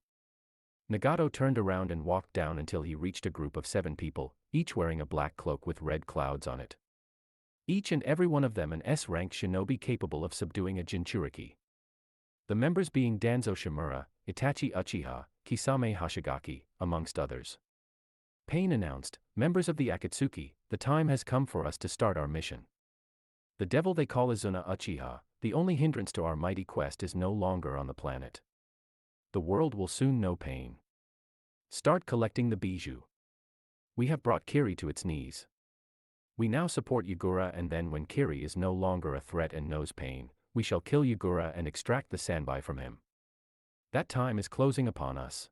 Nagato turned around and walked down until he reached a group of 7 people, each wearing a black cloak with red clouds on it. Each and every one of them an S-rank shinobi capable of subduing a Jinchuriki. The members being Danzo Shimura, Itachi Uchiha, Kisame Hashigaki, amongst others. Pain announced, members of the Akatsuki, the time has come for us to start our mission. The devil they call Izuna Uchiha, the only hindrance to our mighty quest, is no longer on the planet. The world will soon know Pain. Start collecting the bijou. We have brought Kiri to its knees. We now support Yagura, and then when Kiri is no longer a threat and knows pain, we shall kill Yagura and extract the Sanbai from him. That time is closing upon us.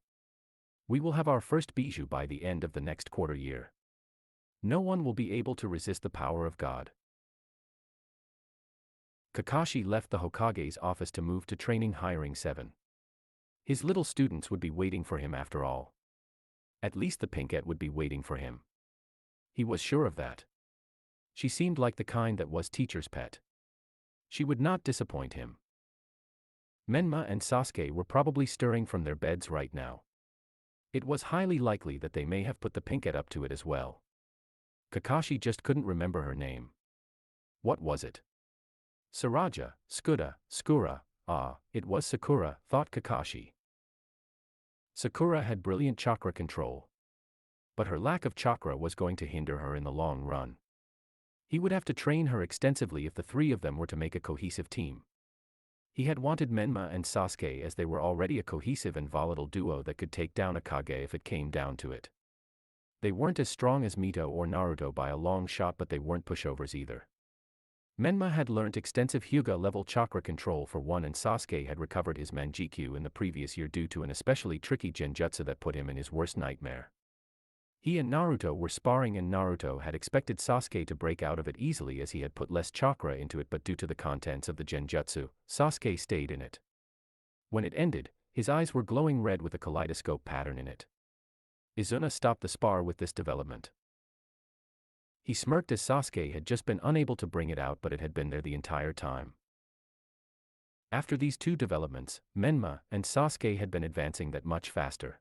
We will have our first bijou by the end of the next quarter year. No one will be able to resist the power of God. Kakashi left the Hokage's office to move to training hiring 7. His little students would be waiting for him after all. At least the Pinkette would be waiting for him. He was sure of that. She seemed like the kind that was teacher's pet. She would not disappoint him. Menma and Sasuke were probably stirring from their beds right now. It was highly likely that they may have put the Pinkette up to it as well. Kakashi just couldn't remember her name. What was it? Saraja, Skuda, Skura, it was Sakura, thought Kakashi. Sakura had brilliant chakra control. But her lack of chakra was going to hinder her in the long run. He would have to train her extensively if the three of them were to make a cohesive team. He had wanted Menma and Sasuke as they were already a cohesive and volatile duo that could take down a Kage if it came down to it. They weren't as strong as Mito or Naruto by a long shot, but they weren't pushovers either. Menma had learnt extensive Hyuga-level chakra control for one, and Sasuke had recovered his Manjikyu in the previous year due to an especially tricky genjutsu that put him in his worst nightmare. He and Naruto were sparring, and Naruto had expected Sasuke to break out of it easily as he had put less chakra into it, but due to the contents of the genjutsu, Sasuke stayed in it. When it ended, his eyes were glowing red with a kaleidoscope pattern in it. Izuna stopped the spar with this development. He smirked as Sasuke had just been unable to bring it out, but it had been there the entire time. After these two developments, Menma and Sasuke had been advancing that much faster.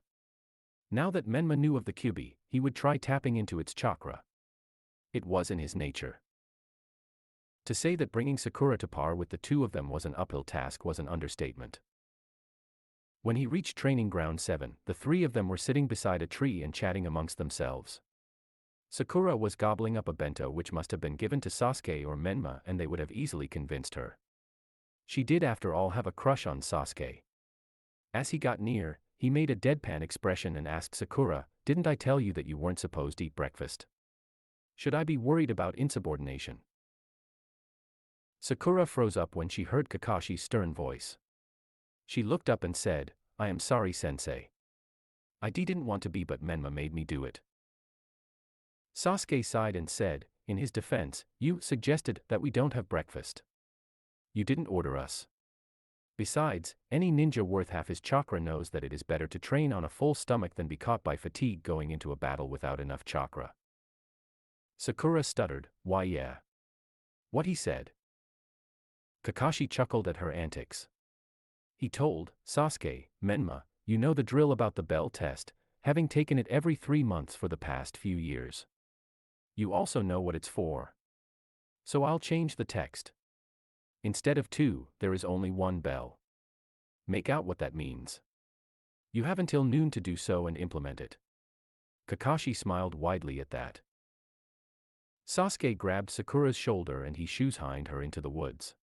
Now that Menma knew of the Kyuubi, he would try tapping into its chakra. It was in his nature. To say that bringing Sakura to par with the two of them was an uphill task was an understatement. When he reached Training Ground 7, the three of them were sitting beside a tree and chatting amongst themselves. Sakura was gobbling up a bento which must have been given to Sasuke or Menma, and they would have easily convinced her. She did after all have a crush on Sasuke. As he got near, he made a deadpan expression and asked Sakura, "Didn't I tell you that you weren't supposed to eat breakfast? Should I be worried about insubordination?" Sakura froze up when she heard Kakashi's stern voice. She looked up and said, "I am sorry, sensei. I didn't want to be, but Menma made me do it." Sasuke sighed and said, in his defense, "You suggested that we don't have breakfast. You didn't order us. Besides, any ninja worth half his chakra knows that it is better to train on a full stomach than be caught by fatigue going into a battle without enough chakra." Sakura stuttered, "Why yeah. What he said?" Kakashi chuckled at her antics. He told Sasuke, "Menma, you know the drill about the bell test, having taken it every 3 months for the past few years. You also know what it's for. So I'll change the text. Instead of 2, there is only 1 bell. Make out what that means. You have until noon to do so and implement it." Kakashi smiled widely at that. Sasuke grabbed Sakura's shoulder and he shoes-hined her into the woods.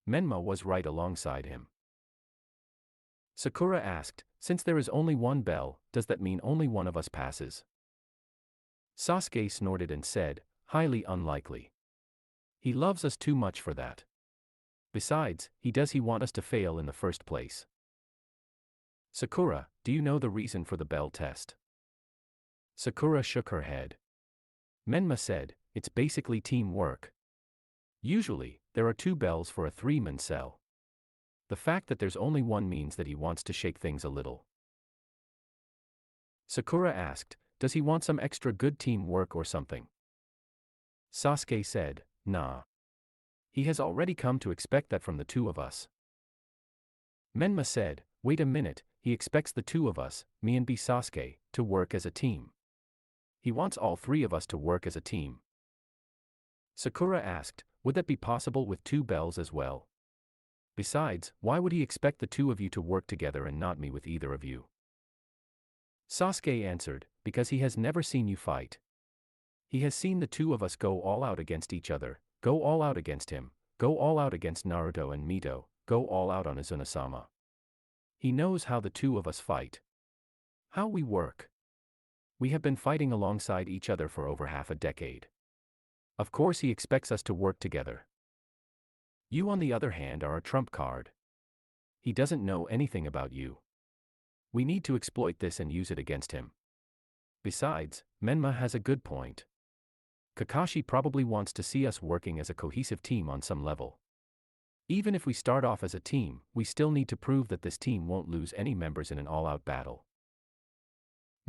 Menma was right alongside him. Sakura asked, "Since there is only 1 bell, does that mean only one of us passes?" Sasuke snorted and said, "Highly unlikely. He loves us too much for that. Besides, does he want us to fail in the first place?" "Sakura, do you know the reason for the bell test?" Sakura shook her head. Menma said, "It's basically teamwork. Usually, there are 2 bells for a 3-man cell. The fact that there's only 1 means that he wants to shake things a little." Sakura asked, "Does he want some extra good teamwork or something?" Sasuke said, "Nah. He has already come to expect that from the 2 of us." Menma said, "Wait a minute, he expects the 2 of us, me and Sasuke, to work as a team. He wants all 3 of us to work as a team." Sakura asked, "Would that be possible with 2 bells as well? Besides, why would he expect the 2 of you to work together and not me with either of you?" Sasuke answered, "Because he has never seen you fight. He has seen the 2 of us go all out against each other, go all out against him, go all out against Naruto and Mito, go all out on Izuna-sama. He knows how the 2 of us fight. How we work. We have been fighting alongside each other for over half a decade. Of course he expects us to work together. You on the other hand are a trump card. He doesn't know anything about you. We need to exploit this and use it against him. Besides, Menma has a good point. Kakashi probably wants to see us working as a cohesive team on some level. Even if we start off as a team, we still need to prove that this team won't lose any members in an all-out battle.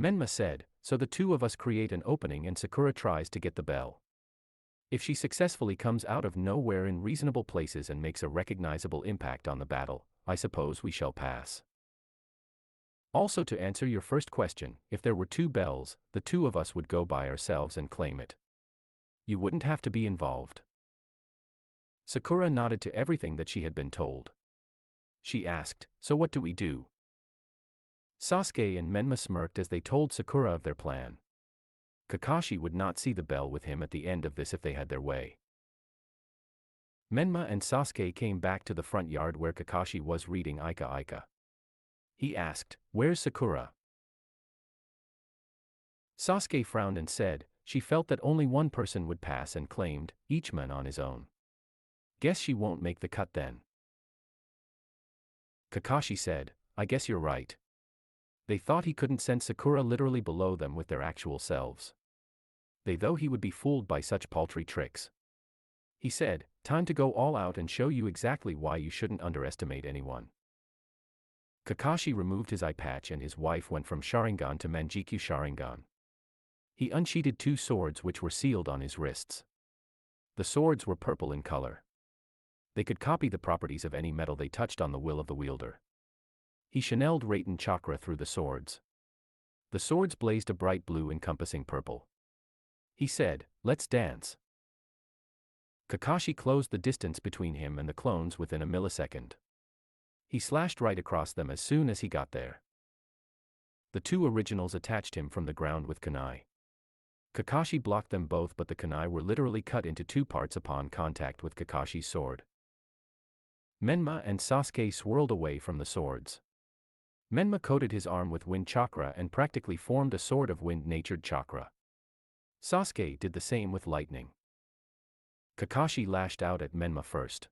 Menma said, so the two of us create an opening and Sakura tries to get the bell. If she successfully comes out of nowhere in reasonable places and makes a recognizable impact on the battle, I suppose we shall pass. Also, to answer your first question, if there were 2 bells, the 2 of us would go by ourselves and claim it. You wouldn't have to be involved. Sakura nodded to everything that she had been told. She asked, so what do we do? Sasuke and Menma smirked as they told Sakura of their plan. Kakashi would not see the bell with him at the end of this if they had their way. Menma and Sasuke came back to the front yard where Kakashi was reading Ika Ika. He asked, where's Sakura? Sasuke frowned and said, she felt that only one person would pass and claimed, each man on his own. Guess she won't make the cut then. Kakashi said, I guess you're right. They thought he couldn't send Sakura literally below them with their actual selves. They thought he would be fooled by such paltry tricks. He said, time to go all out and show you exactly why you shouldn't underestimate anyone. Kakashi removed his eye patch and his wife went from Sharingan to Manjikyu Sharingan. He unsheathed 2 swords which were sealed on his wrists. The swords were purple in color. They could copy the properties of any metal they touched on the will of the wielder. He channeled Raiten chakra through the swords. The swords blazed a bright blue encompassing purple. He said, let's dance. Kakashi closed the distance between him and the clones within a millisecond. He slashed right across them as soon as he got there. The 2 originals attached him from the ground with kunai. Kakashi blocked them both, but the kunai were literally cut into 2 parts upon contact with Kakashi's sword. Menma and Sasuke swirled away from the swords. Menma coated his arm with wind chakra and practically formed a sword of wind-natured chakra. Sasuke did the same with lightning. Kakashi lashed out at Menma first.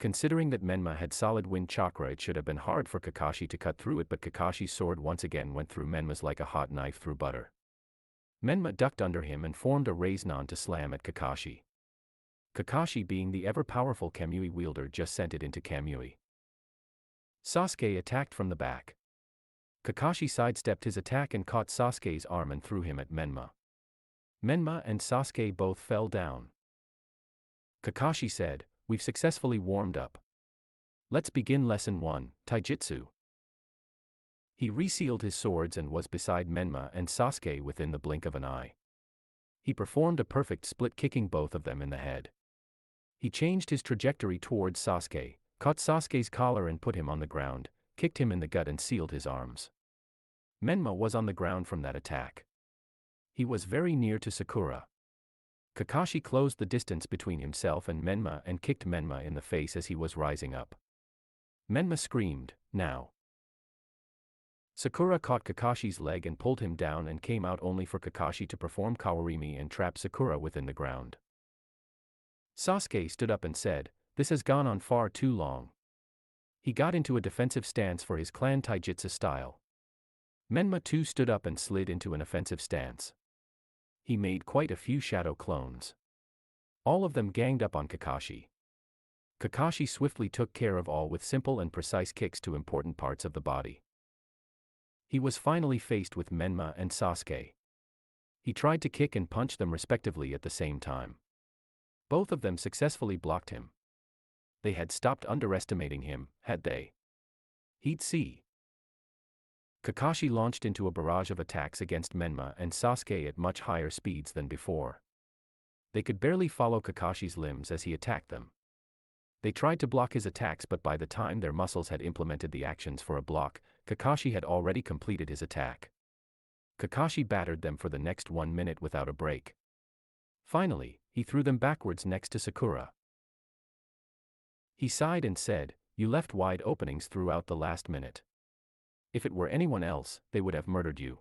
Considering that Menma had solid wind chakra, it should have been hard for Kakashi to cut through it, but Kakashi's sword once again went through Menma's like a hot knife through butter. Menma ducked under him and formed a Rasengan to slam at Kakashi. Kakashi, being the ever-powerful Kamui wielder, just sent it into Kamui. Sasuke attacked from the back. Kakashi sidestepped his attack and caught Sasuke's arm and threw him at Menma. Menma and Sasuke both fell down. Kakashi said, we've successfully warmed up. Let's begin lesson 1, Taijutsu. He resealed his swords and was beside Menma and Sasuke within the blink of an eye. He performed a perfect split, kicking both of them in the head. He changed his trajectory towards Sasuke, caught Sasuke's collar and put him on the ground, kicked him in the gut and sealed his arms. Menma was on the ground from that attack. He was very near to Sakura. Kakashi closed the distance between himself and Menma and kicked Menma in the face as he was rising up. Menma screamed, now. Sakura caught Kakashi's leg and pulled him down and came out only for Kakashi to perform Kawarimi and trap Sakura within the ground. Sasuke stood up and said, this has gone on far too long. He got into a defensive stance for his clan taijutsu style. Menma too stood up and slid into an offensive stance. He made quite a few shadow clones. All of them ganged up on Kakashi. Kakashi swiftly took care of all with simple and precise kicks to important parts of the body. He was finally faced with Menma and Sasuke. He tried to kick and punch them respectively at the same time. Both of them successfully blocked him. They had stopped underestimating him, had they? He'd see. Kakashi launched into a barrage of attacks against Menma and Sasuke at much higher speeds than before. They could barely follow Kakashi's limbs as he attacked them. They tried to block his attacks, but by the time their muscles had implemented the actions for a block, Kakashi had already completed his attack. Kakashi battered them for the next 1 minute without a break. Finally, he threw them backwards next to Sakura. He sighed and said, you left wide openings throughout the last minute. If it were anyone else, they would have murdered you.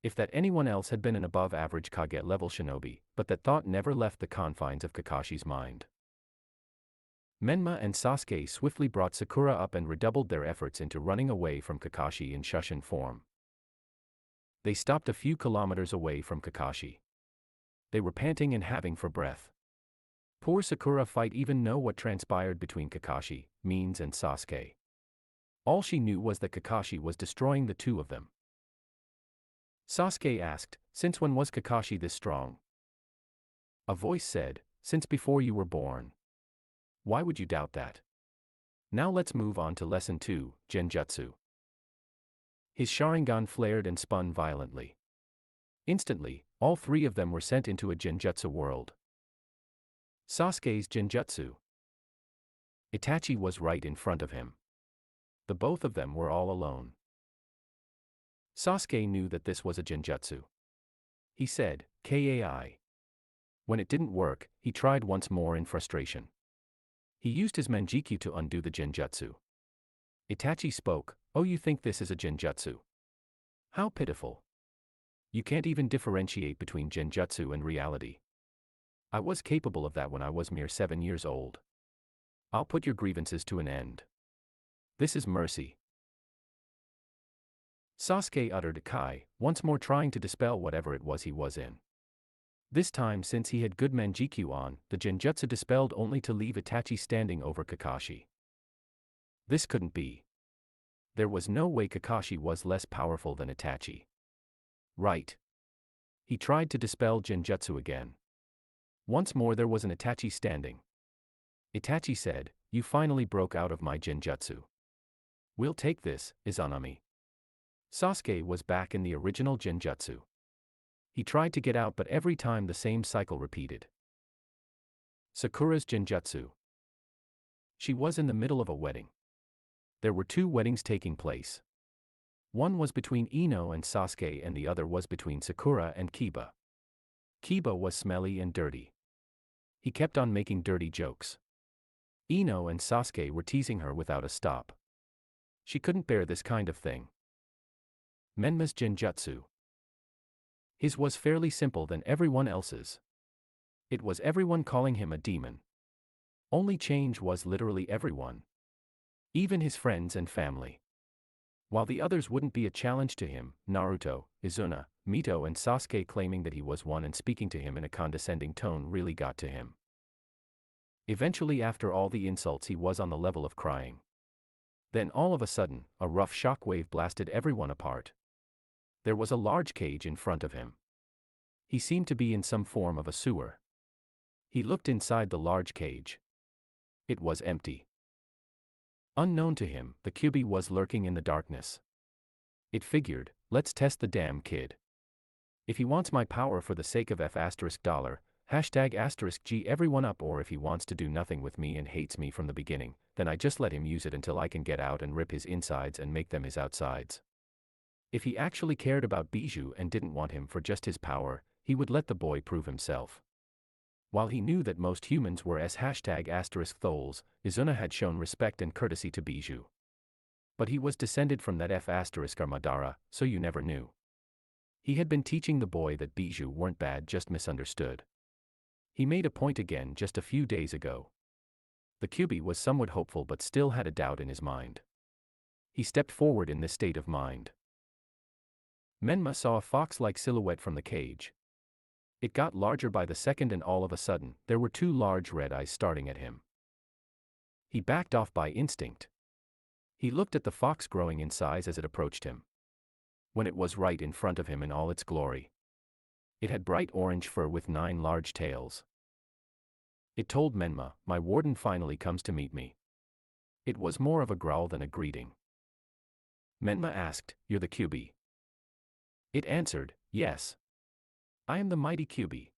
If that anyone else had been an above-average Kage-level shinobi, but that thought never left the confines of Kakashi's mind. Menma and Sasuke swiftly brought Sakura up and redoubled their efforts into running away from Kakashi in Shushin form. They stopped a few kilometers away from Kakashi. They were panting and having for breath. Poor Sakura fight even know what transpired between Kakashi, Means and Sasuke. All she knew was that Kakashi was destroying the two of them. Sasuke asked, "Since when was Kakashi this strong?" A voice said, "Since before you were born." Why would you doubt that? Now let's move on to Lesson 2, Genjutsu. His sharingan flared and spun violently. Instantly, all three of them were sent into a Genjutsu world. Sasuke's Genjutsu. Itachi was right in front of him. The both of them were all alone. Sasuke knew that this was a Genjutsu. He said, "Kai." When it didn't work, he tried once more in frustration. He used his Manjikyu to undo the Genjutsu. Itachi spoke, "Oh, you think this is a Genjutsu? How pitiful. You can't even differentiate between Genjutsu and reality. I was capable of that when I was mere 7 years old. I'll put your grievances to an end. This is mercy." Sasuke uttered a kai, once more trying to dispel whatever it was he was in. This time, since he had good Manjikyu on, the Genjutsu dispelled only to leave Itachi standing over Kakashi. This couldn't be. There was no way Kakashi was less powerful than Itachi. Right. He tried to dispel Genjutsu again. Once more there was an Itachi standing. Itachi said, "You finally broke out of my Genjutsu. We'll take this, Izanami." Sasuke was back in the original Genjutsu. He tried to get out, but every time the same cycle repeated. Sakura's Genjutsu. She was in the middle of a wedding. There were 2 weddings taking place. One was between Ino and Sasuke and the other was between Sakura and Kiba. Kiba was smelly and dirty. He kept on making dirty jokes. Ino and Sasuke were teasing her without a stop. She couldn't bear this kind of thing. Menma's Genjutsu. His was fairly simple than everyone else's. It was everyone calling him a demon. Only change was literally everyone. Even his friends and family. While the others wouldn't be a challenge to him, Naruto, Izuna, Mito and Sasuke claiming that he was one and speaking to him in a condescending tone really got to him. Eventually, after all the insults, he was on the level of crying. Then all of a sudden, a rough shockwave blasted everyone apart. There was a large cage in front of him. He seemed to be in some form of a sewer. He looked inside the large cage. It was empty. Unknown to him, the Kyuubi was lurking in the darkness. It figured, let's test the damn kid. If he wants my power for the sake of $, #*G everyone up, or if he wants to do nothing with me and hates me from the beginning, then I just let him use it until I can get out and rip his insides and make them his outsides. If he actually cared about Bijou and didn't want him for just his power, he would let the boy prove himself. While he knew that most humans were **tholes, Izuna had shown respect and courtesy to Bijou. But he was descended from that Madara, so you never knew. He had been teaching the boy that Bijou weren't bad, just misunderstood. He made a point again just a few days ago. The Kyuubi was somewhat hopeful but still had a doubt in his mind. He stepped forward in this state of mind. Menma saw a fox-like silhouette from the cage. It got larger by the second and all of a sudden, there were 2 large red eyes starting at him. He backed off by instinct. He looked at the fox growing in size as it approached him. When it was right in front of him in all its glory. It had bright orange fur with 9 large tails. It told Menma, "My warden finally comes to meet me." It was more of a growl than a greeting. Menma asked, "You're the Kyuubi?" It answered, "Yes. I am the mighty Kyuubi.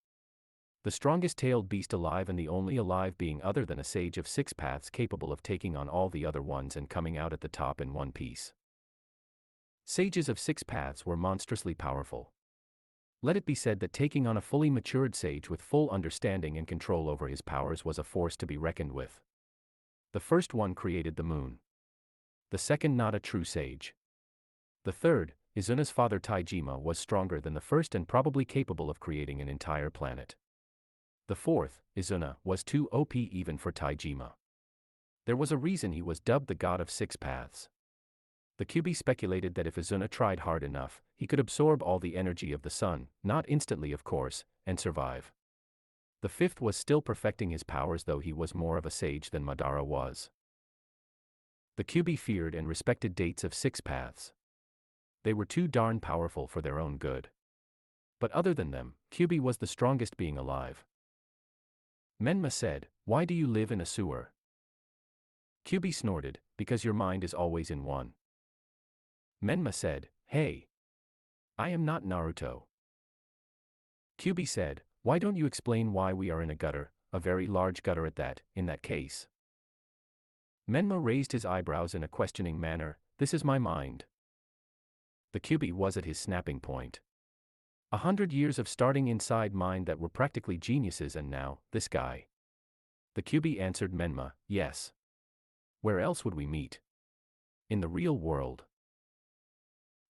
The strongest tailed beast alive and the only alive being other than a sage of 6 paths capable of taking on all the other ones and coming out at the top in one piece." Sages of 6 paths were monstrously powerful. Let it be said that taking on a fully matured sage with full understanding and control over his powers was a force to be reckoned with. The first one created the moon. The second not a true sage. The third, Izuna's father Taijima was stronger than the first and probably capable of creating an entire planet. The fourth, Izuna, was too OP even for Taijima. There was a reason he was dubbed the God of Six Paths. The QB speculated that if Izuna tried hard enough, he could absorb all the energy of the sun, not instantly of course, and survive. The fifth was still perfecting his powers, though he was more of a sage than Madara was. The QB feared and respected dates of Six Paths. They were too darn powerful for their own good. But other than them, QB was the strongest being alive. Menma said, "Why do you live in a sewer?" QB snorted, "Because your mind is always in one." Menma said, "Hey. I am not Naruto." QB said, "Why don't you explain why we are in a gutter, a very large gutter at that, in that case?" Menma raised his eyebrows in a questioning manner. "This is my mind." The QB was at his snapping point. 100 years of starting inside mind that were practically geniuses, and now, this guy. The QB answered Menma, "Yes. Where else would we meet? In the real world."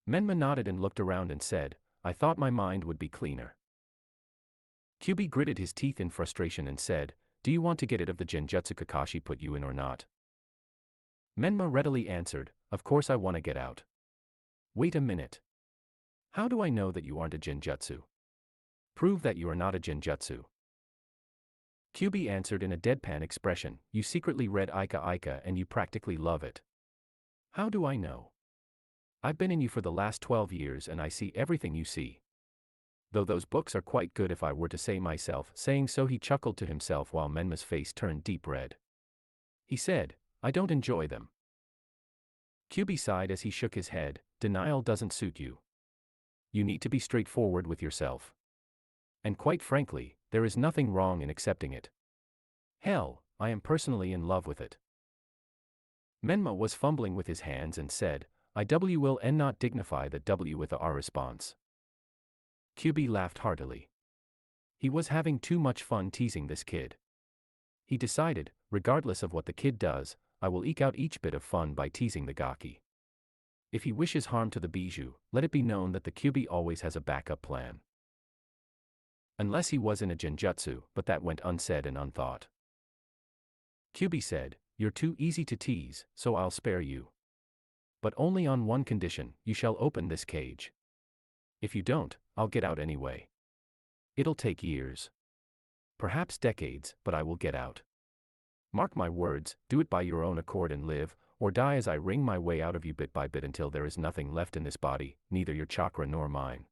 Menma nodded and looked around and said, "I thought my mind would be cleaner." QB gritted his teeth in frustration and said, "Do you want to get out of the genjutsu Kakashi put you in or not?" Menma readily answered, "Of course I want to get out." "Wait a minute. How do I know that you aren't a genjutsu? Prove that you are not a genjutsu." QB answered in a deadpan expression, "You secretly read Ika Ika and you practically love it." "How do I know? I've been in you for the last 12 years and I see everything you see. Though those books are quite good if I were to say myself." Saying so, he chuckled to himself while Menma's face turned deep red. He said, "I don't enjoy them." QB sighed as he shook his head, "Denial doesn't suit you. You need to be straightforward with yourself. And quite frankly, there is nothing wrong in accepting it. Hell, I am personally in love with it." Menma was fumbling with his hands and said, "I will not dignify the W with a R response." QB laughed heartily. He was having too much fun teasing this kid. He decided, regardless of what the kid does, I will eke out each bit of fun by teasing the Gaki. If he wishes harm to the Bijou, let it be known that the QB always has a backup plan. Unless he was in a genjutsu, but that went unsaid and unthought. QB said, "You're too easy to tease, so I'll spare you. But only on one condition: you shall open this cage. If you don't, I'll get out anyway. It'll take years. Perhaps decades, but I will get out. Mark my words, do it by your own accord and live, or die as I wring my way out of you bit by bit until there is nothing left in this body, neither your chakra nor mine."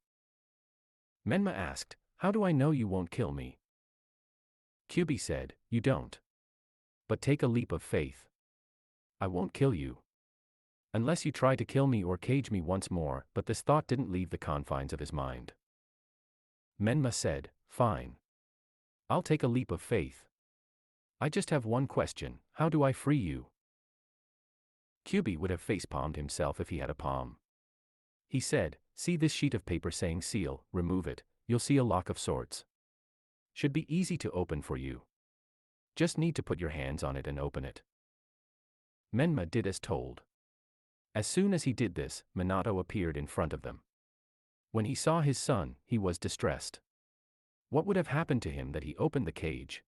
Menma asked, "How do I know you won't kill me?" QB said, "You don't. But take a leap of faith. I won't kill you. Unless you try to kill me or cage me once more." But this thought didn't leave the confines of his mind. Menma said, "Fine. I'll take a leap of faith. I just have one question: how do I free you?" QB would have facepalmed himself if he had a palm. He said, "See this sheet of paper saying seal, remove it, you'll see a lock of sorts. Should be easy to open for you. Just need to put your hands on it and open it." Menma did as told. As soon as he did this, Minato appeared in front of them. When he saw his son, he was distressed. What would have happened to him that he opened the cage?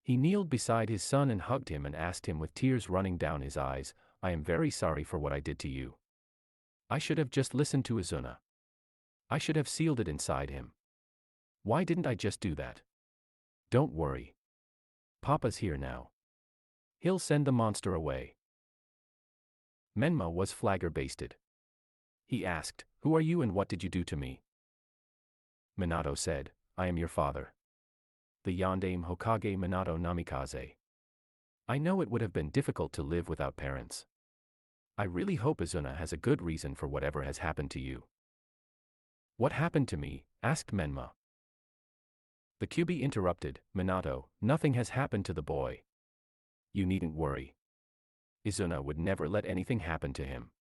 He kneeled beside his son and hugged him and asked him with tears running down his eyes, "I am very sorry for what I did to you. I should have just listened to Izuna. I should have sealed it inside him. Why didn't I just do that? Don't worry. Papa's here now. He'll send the monster away." Menma was flabbergasted. He asked, "Who are you and what did you do to me?" Minato said, "I am your father. The Yondaime Hokage Minato Namikaze. I know it would have been difficult to live without parents. I really hope Izuna has a good reason for whatever has happened to you." "What happened to me?" asked Menma. The QB interrupted, "Minato, nothing has happened to the boy. You needn't worry. Izuna would never let anything happen to him.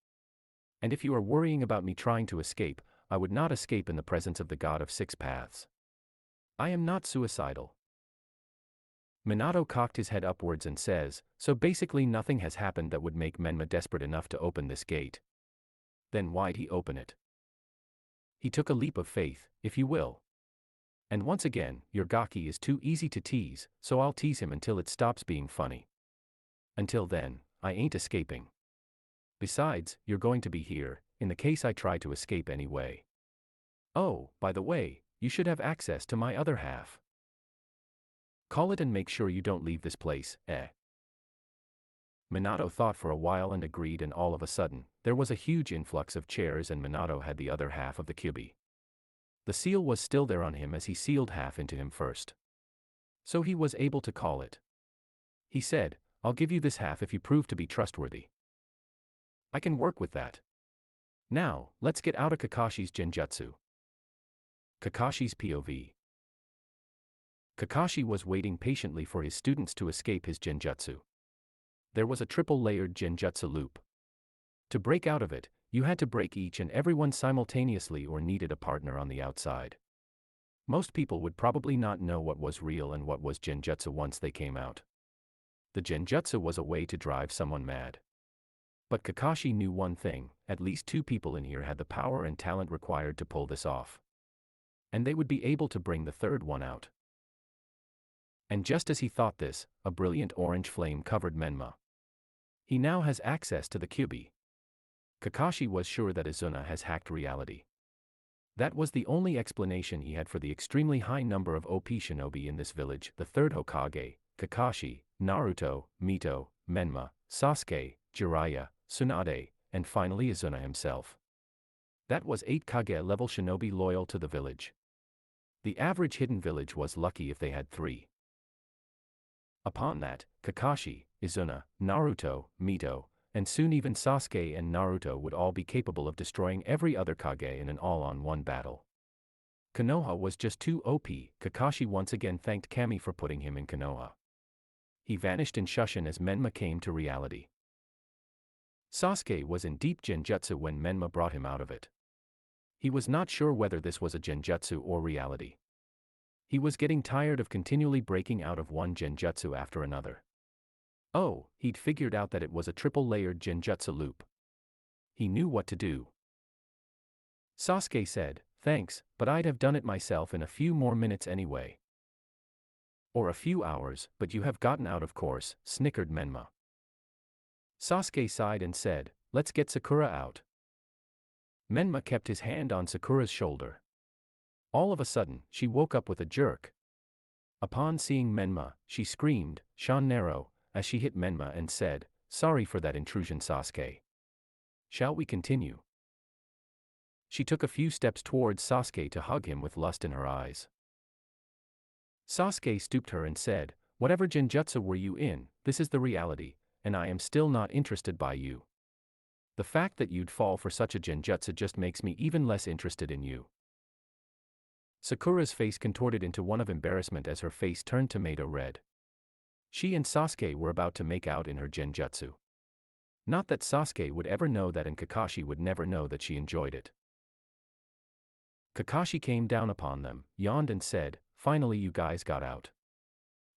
And if you are worrying about me trying to escape, I would not escape in the presence of the God of Six Paths. I am not suicidal." Minato cocked his head upwards and says, "So basically nothing has happened that would make Menma desperate enough to open this gate. Then why'd he open it?" He took a leap of faith, if you will. And once again, your gaki is too easy to tease, so I'll tease him until it stops being funny. Until then, I ain't escaping. Besides, you're going to be here, in the case I try to escape anyway. Oh, by the way, you should have access to my other half. Call it and make sure you don't leave this place, eh? Minato thought for a while and agreed, and all of a sudden, there was a huge influx of chairs and Minato had the other half of the kyubi. The seal was still there on him as he sealed half into him first. So he was able to call it. He said, I'll give you this half if you prove to be trustworthy. I can work with that. Now, let's get out of Kakashi's genjutsu. Kakashi's POV. Kakashi was waiting patiently for his students to escape his genjutsu. There was a triple-layered genjutsu loop. To break out of it, you had to break each and every one simultaneously or needed a partner on the outside. Most people would probably not know what was real and what was genjutsu once they came out. The genjutsu was a way to drive someone mad. But Kakashi knew one thing, at least 2 people in here had the power and talent required to pull this off. And they would be able to bring the third one out. And just as he thought this, a brilliant orange flame covered Menma. He now has access to the kyubi. Kakashi was sure that Izuna has hacked reality. That was the only explanation he had for the extremely high number of OP shinobi in this village: the third Hokage, Kakashi, Naruto, Mito, Menma, Sasuke, Jiraiya, Tsunade, and finally Izuna himself. That was 8 Kage-level shinobi loyal to the village. The average hidden village was lucky if they had 3. Upon that, Kakashi, Izuna, Naruto, Mito, and soon even Sasuke and Naruto would all be capable of destroying every other Kage in an all-on-one battle. Konoha was just too OP. Kakashi once again thanked Kami for putting him in Konoha. He vanished in Shushin as Menma came to reality. Sasuke was in deep genjutsu when Menma brought him out of it. He was not sure whether this was a genjutsu or reality. He was getting tired of continually breaking out of one genjutsu after another. Oh, he'd figured out that it was a triple-layered genjutsu loop. He knew what to do. Sasuke said, "Thanks, but I'd have done it myself in a few more minutes anyway." "Or a few hours, but you have gotten out of course," snickered Menma. Sasuke sighed and said, "Let's get Sakura out." Menma kept his hand on Sakura's shoulder. All of a sudden, she woke up with a jerk. Upon seeing Menma, she screamed, "Shan-nero," as she hit Menma and said, "Sorry for that intrusion, Sasuke. Shall we continue?" She took a few steps towards Sasuke to hug him with lust in her eyes. Sasuke stooped her and said, "Whatever genjutsu were you in, this is the reality, and I am still not interested by you. The fact that you'd fall for such a genjutsu just makes me even less interested in you." Sakura's face contorted into one of embarrassment as her face turned tomato red. She and Sasuke were about to make out in her genjutsu. Not that Sasuke would ever know that, and Kakashi would never know that she enjoyed it. Kakashi came down upon them, yawned and said, "Finally you guys got out.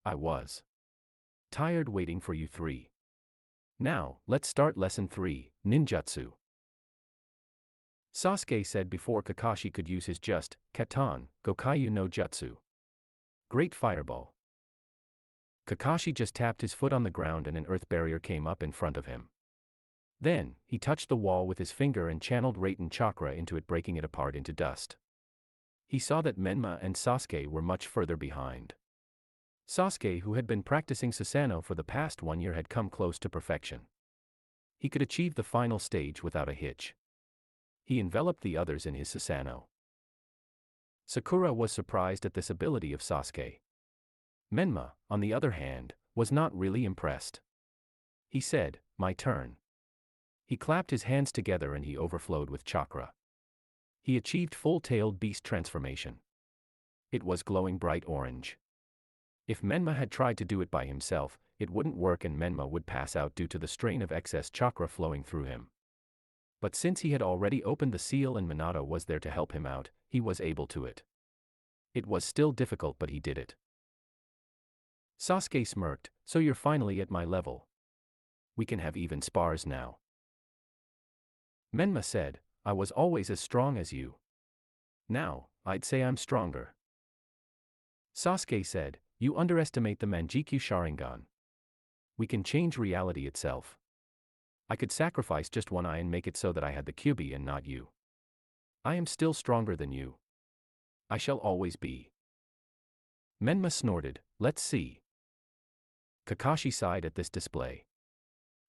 I was tired waiting for you 3. Now, let's start lesson 3, ninjutsu." Sasuke said before Kakashi could use his just, Katan, Gokaiyu no Jutsu. Great Fireball. Kakashi just tapped his foot on the ground and an earth barrier came up in front of him. Then, he touched the wall with his finger and channeled Raiten chakra into it, breaking it apart into dust. He saw that Menma and Sasuke were much further behind. Sasuke, who had been practicing Susanoo for the past 1 year, had come close to perfection. He could achieve the final stage without a hitch. He enveloped the others in his Susanoo. Sakura was surprised at this ability of Sasuke. Menma, on the other hand, was not really impressed. He said, "My turn." He clapped his hands together and he overflowed with chakra. He achieved full-tailed beast transformation. It was glowing bright orange. If Menma had tried to do it by himself, it wouldn't work and Menma would pass out due to the strain of excess chakra flowing through him. But since he had already opened the seal and Minato was there to help him out, he was able to it. It was still difficult, but he did it. Sasuke smirked, "So you're finally at my level. We can have even spars now." Menma said, "I was always as strong as you." Now, I'd say I'm stronger. Sasuke said, you underestimate the Manjikyu Sharingan. We can change reality itself. I could sacrifice just one eye and make it so that I had the Kyuubi and not you. I am still stronger than you. I shall always be. Menma snorted, let's see. Kakashi sighed at this display.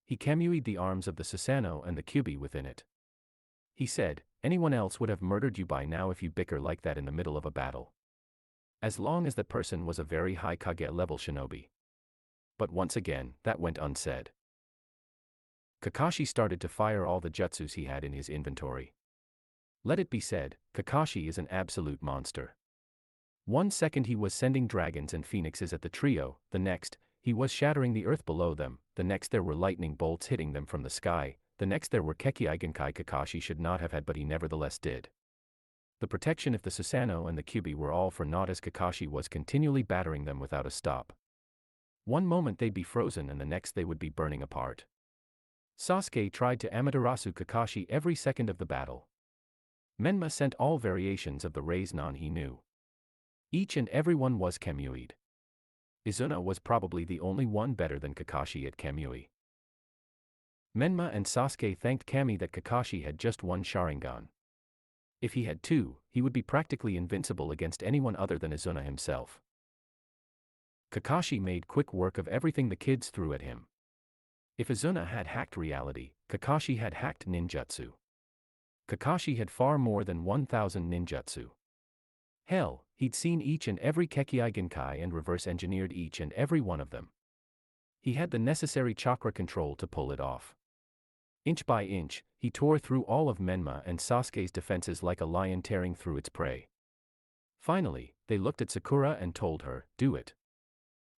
He kamui'd the arms of the Susanoo and the Kyuubi within it. He said, anyone else would have murdered you by now if you bicker like that in the middle of a battle. As long as that person was a very high Kage level shinobi. But once again, that went unsaid. Kakashi started to fire all the jutsus he had in his inventory. Let it be said, Kakashi is an absolute monster. 1 second he was sending dragons and phoenixes at the trio, the next, he was shattering the earth below them, the next there were lightning bolts hitting them from the sky, the next there were Keki-Igenkai Kakashi should not have had but he nevertheless did. The protection if the Susanoo and the Kyuubi were all for naught as Kakashi was continually battering them without a stop. One moment they'd be frozen and the next they would be burning apart. Sasuke tried to Amaterasu Kakashi every second of the battle. Menma sent all variations of the Raise-Non he knew. Each and every one was kamui'd. Izuna was probably the only one better than Kakashi at kamui. Menma and Sasuke thanked Kami that Kakashi had just one Sharingan. If he had two, he would be practically invincible against anyone other than Izuna himself. Kakashi made quick work of everything the kids threw at him. If Izuna had hacked reality, Kakashi had hacked ninjutsu. Kakashi had far more than 1,000 ninjutsu. Hell, he'd seen each and every Keki-Igenkai and reverse-engineered each and every one of them. He had the necessary chakra control to pull it off. Inch by inch, he tore through all of Menma and Sasuke's defenses like a lion tearing through its prey. Finally, they looked at Sakura and told her, do it.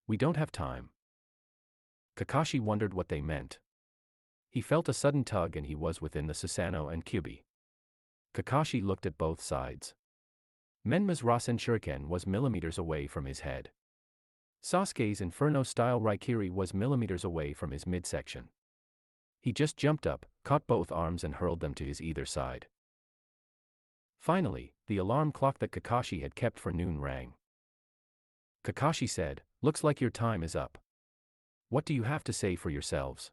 We don't have time. Kakashi wondered what they meant. He felt a sudden tug and he was within the Susanoo and Kyuubi. Kakashi looked at both sides. Menma's Rasen Shuriken was millimeters away from his head. Sasuke's Inferno-style Raikiri was millimeters away from his midsection. He just jumped up, caught both arms and hurled them to his either side. Finally, the alarm clock that Kakashi had kept for noon rang. Kakashi said, looks like your time is up. What do you have to say for yourselves?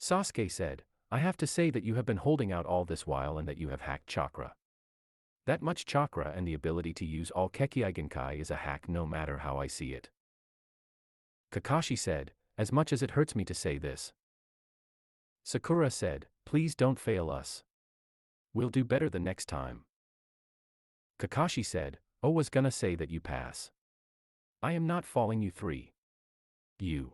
Sasuke said, I have to say that you have been holding out all this while and that you have hacked chakra. That much chakra and the ability to use all Keki-Igenkai is a hack no matter how I see it. Kakashi said, as much as it hurts me to say this. Sakura said, please don't fail us. We'll do better the next time. Kakashi said, oh, was gonna say that you pass. I am not falling you three. You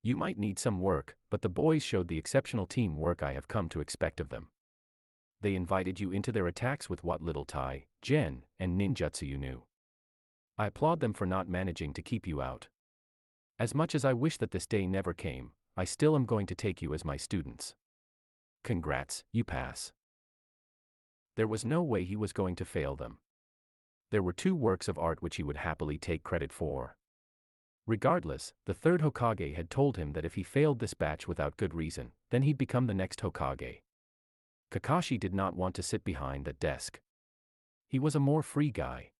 might need some work, but the boys showed the exceptional teamwork I have come to expect of them. They invited you into their attacks with what little Tai, Gen, and ninjutsu you knew. I applaud them for not managing to keep you out. As much as I wish that this day never came, I still am going to take you as my students. Congrats, you pass. There was no way he was going to fail them. There were 2 works of art which he would happily take credit for. Regardless, the 3rd Hokage had told him that if he failed this batch without good reason, then he'd become the next Hokage. Kakashi did not want to sit behind that desk. He was a more free guy.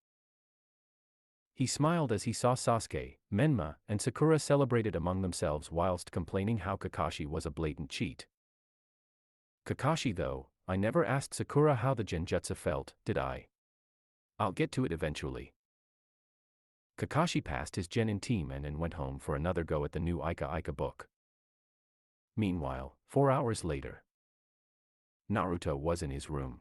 He smiled as he saw Sasuke, Menma, and Sakura celebrated among themselves whilst complaining how Kakashi was a blatant cheat. Kakashi though, I never asked Sakura how the genjutsu felt, did I? I'll get to it eventually. Kakashi passed his genin team and went home for another go at the new Ika book. Meanwhile, 4 hours later, Naruto was in his room.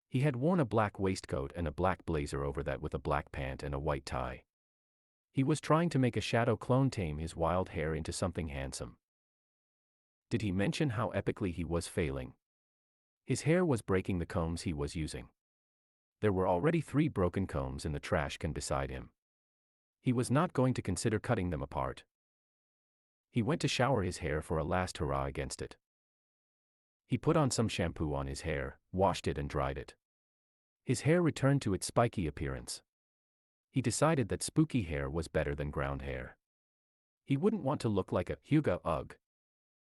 He had worn a black waistcoat and a black blazer over that with a black pant and a white tie. He was trying to make a shadow clone tame his wild hair into something handsome. Did he mention how epically he was failing? His hair was breaking the combs he was using. There were already 3 broken combs in the trash can beside him. He was not going to consider cutting them apart. He went to shower his hair for a last hurrah against it. He put on some shampoo on his hair, washed it and dried it. His hair returned to its spiky appearance. He decided that spooky hair was better than ground hair. He wouldn't want to look like a Hyuga Ugh.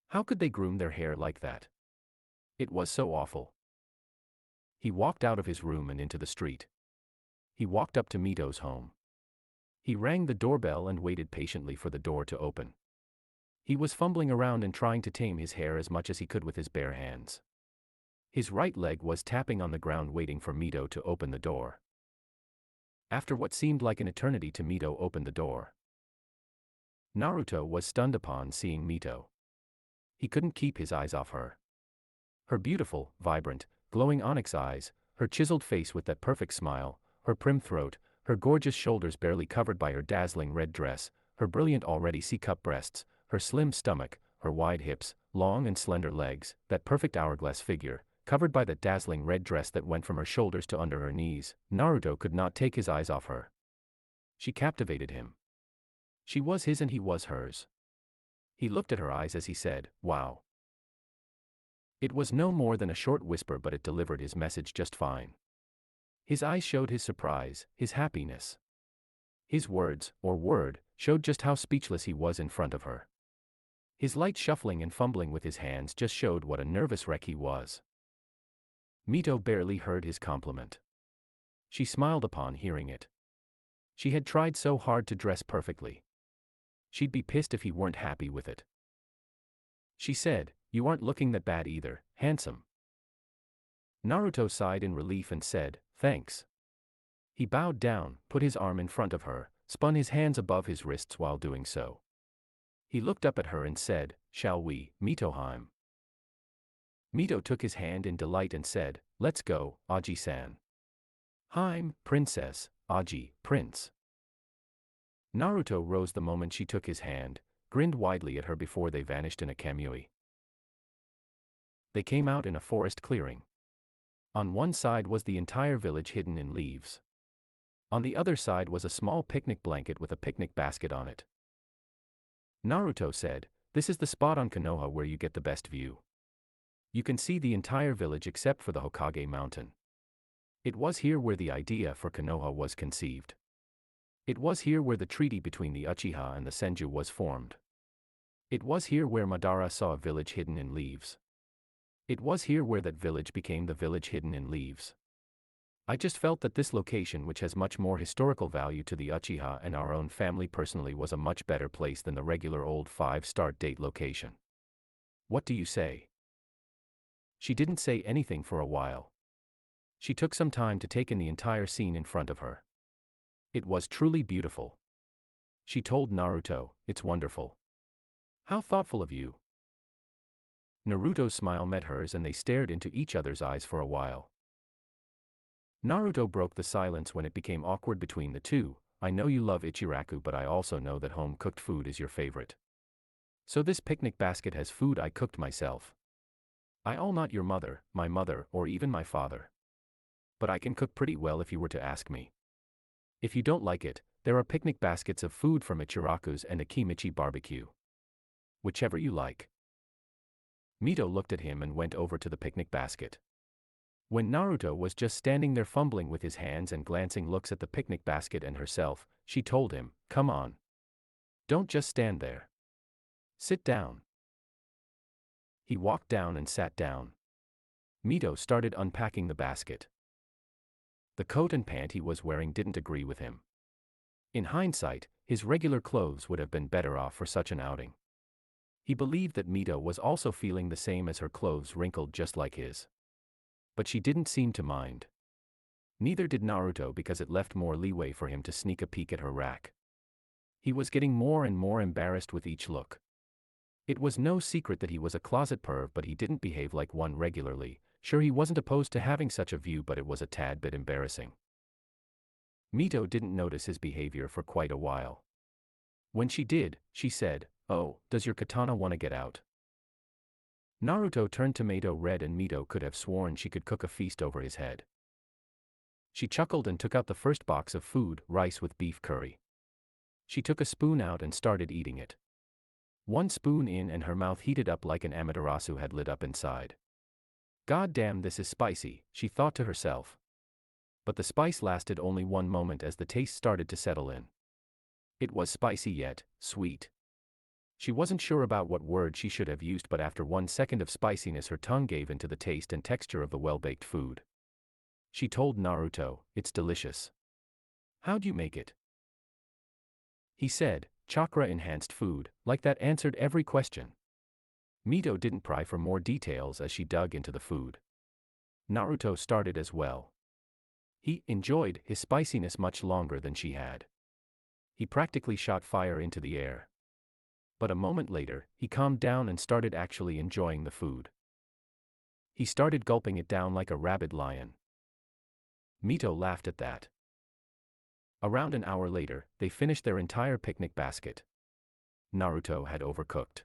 How could they groom their hair like that? It was so awful. He walked out of his room and into the street. He walked up to Mito's home. He rang the doorbell and waited patiently for the door to open. He was fumbling around and trying to tame his hair as much as he could with his bare hands. His right leg was tapping on the ground waiting for Mito to open the door. After what seemed like an eternity to Mito opened the door. Naruto was stunned upon seeing Mito. He couldn't keep his eyes off her. Her beautiful, vibrant, glowing onyx eyes, her chiseled face with that perfect smile, her prim throat, her gorgeous shoulders barely covered by her dazzling red dress, her brilliant already C-cup breasts, her slim stomach, her wide hips, long and slender legs, that perfect hourglass figure, covered by that dazzling red dress that went from her shoulders to under her knees. Naruto could not take his eyes off her. She captivated him. She was his and he was hers. He looked at her eyes as he said, "Wow." It was no more than a short whisper, but it delivered his message just fine. His eyes showed his surprise, his happiness. His words, or word, showed just how speechless he was in front of her. His light shuffling and fumbling with his hands just showed what a nervous wreck he was. Mito barely heard his compliment. She smiled upon hearing it. She had tried so hard to dress perfectly. She'd be pissed if he weren't happy with it. She said, "You aren't looking that bad either, handsome." Naruto sighed in relief and said, "Thanks." He bowed down, put his arm in front of her, spun his hands above his wrists while doing so. He looked up at her and said, "Shall we, Mito-heim?" Mito took his hand in delight and said, "Let's go, Aji-san." "Heim, princess, Aji, prince." Naruto rose the moment she took his hand, grinned widely at her before they vanished in a kamui. They came out in a forest clearing. On one side was the entire village hidden in leaves. On the other side was a small picnic blanket with a picnic basket on it. Naruto said, "This is the spot on Konoha where you get the best view. You can see the entire village except for the Hokage mountain. It was here where the idea for Konoha was conceived. It was here where the treaty between the Uchiha and the Senju was formed. It was here where Madara saw a village hidden in leaves. It was here where that village became the village hidden in leaves. I just felt that this location, which has much more historical value to the Uchiha and our own family personally, was a much better place than the regular old 5-star date location. What do you say?" She didn't say anything for a while. She took some time to take in the entire scene in front of her. It was truly beautiful. She told Naruto, "It's wonderful." "How thoughtful of you." Naruto's smile met hers and they stared into each other's eyes for a while. Naruto broke the silence when it became awkward between the two. "I know you love Ichiraku, but I also know that home-cooked food is your favorite. So this picnic basket has food I cooked myself. I'll not your mother, my mother, or even my father. But I can cook pretty well if you were to ask me. If you don't like it, there are picnic baskets of food from Ichiraku's and Akimichi barbecue. Whichever you like." Mito looked at him and went over to the picnic basket. When Naruto was just standing there fumbling with his hands and glancing looks at the picnic basket and herself, she told him, "Come on. Don't just stand there. Sit down." He walked down and sat down. Mito started unpacking the basket. The coat and pant he was wearing didn't agree with him. In hindsight, his regular clothes would have been better off for such an outing. He believed that Mito was also feeling the same as her clothes wrinkled just like his. But she didn't seem to mind. Neither did Naruto because it left more leeway for him to sneak a peek at her rack. He was getting more and more embarrassed with each look. It was no secret that he was a closet perv, but he didn't behave like one regularly. Sure, he wasn't opposed to having such a view, but it was a tad bit embarrassing. Mito didn't notice his behavior for quite a while. When she did, she said, "Oh, does your katana want to get out?" Naruto turned tomato red and Mito could have sworn she could cook a feast over his head. She chuckled and took out the first box of food, rice with beef curry. She took a spoon out and started eating it. One spoon in and her mouth heated up like an Amaterasu had lit up inside. "God damn, this is spicy," she thought to herself. But the spice lasted only one moment as the taste started to settle in. It was spicy yet sweet. She wasn't sure about what word she should have used, but after 1 second of spiciness her tongue gave into the taste and texture of the well-baked food. She told Naruto, "It's delicious. How'd you make it?" He said, "Chakra-enhanced food," like that answered every question. Mito didn't pry for more details as she dug into the food. Naruto started as well. He enjoyed his spiciness much longer than she had. He practically shot fire into the air. But a moment later, he calmed down and started actually enjoying the food. He started gulping it down like a rabid lion. Mito laughed at that. Around an hour later, they finished their entire picnic basket. Naruto had overcooked.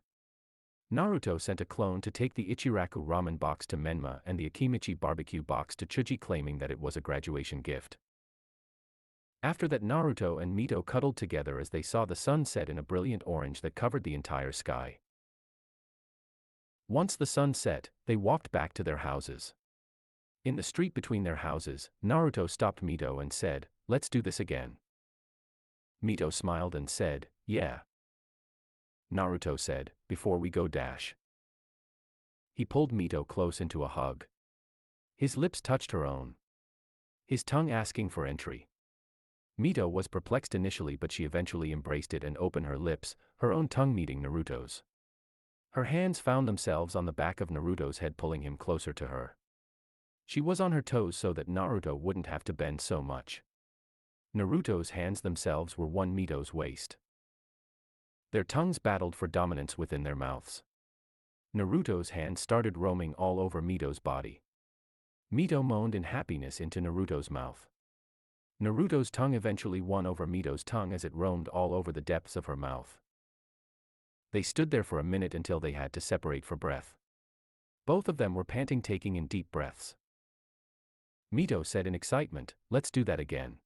Naruto sent a clone to take the Ichiraku ramen box to Menma and the Akimichi barbecue box to Chuji, claiming that it was a graduation gift. After that, Naruto and Mito cuddled together as they saw the sun set in a brilliant orange that covered the entire sky. Once the sun set, they walked back to their houses. In the street between their houses, Naruto stopped Mito and said, "Let's do this again." Mito smiled and said, "Yeah." Naruto said, "Before we go dash." He pulled Mito close into a hug. His lips touched her own. His tongue asking for entry. Mito was perplexed initially, but she eventually embraced it and opened her lips, her own tongue meeting Naruto's. Her hands found themselves on the back of Naruto's head, pulling him closer to her. She was on her toes so that Naruto wouldn't have to bend so much. Naruto's hands themselves were on Mito's waist. Their tongues battled for dominance within their mouths. Naruto's hands started roaming all over Mito's body. Mito moaned in happiness into Naruto's mouth. Naruto's tongue eventually won over Mito's tongue as it roamed all over the depths of her mouth. They stood there for a minute until they had to separate for breath. Both of them were panting, taking in deep breaths. Mito said in excitement, "Let's do that again."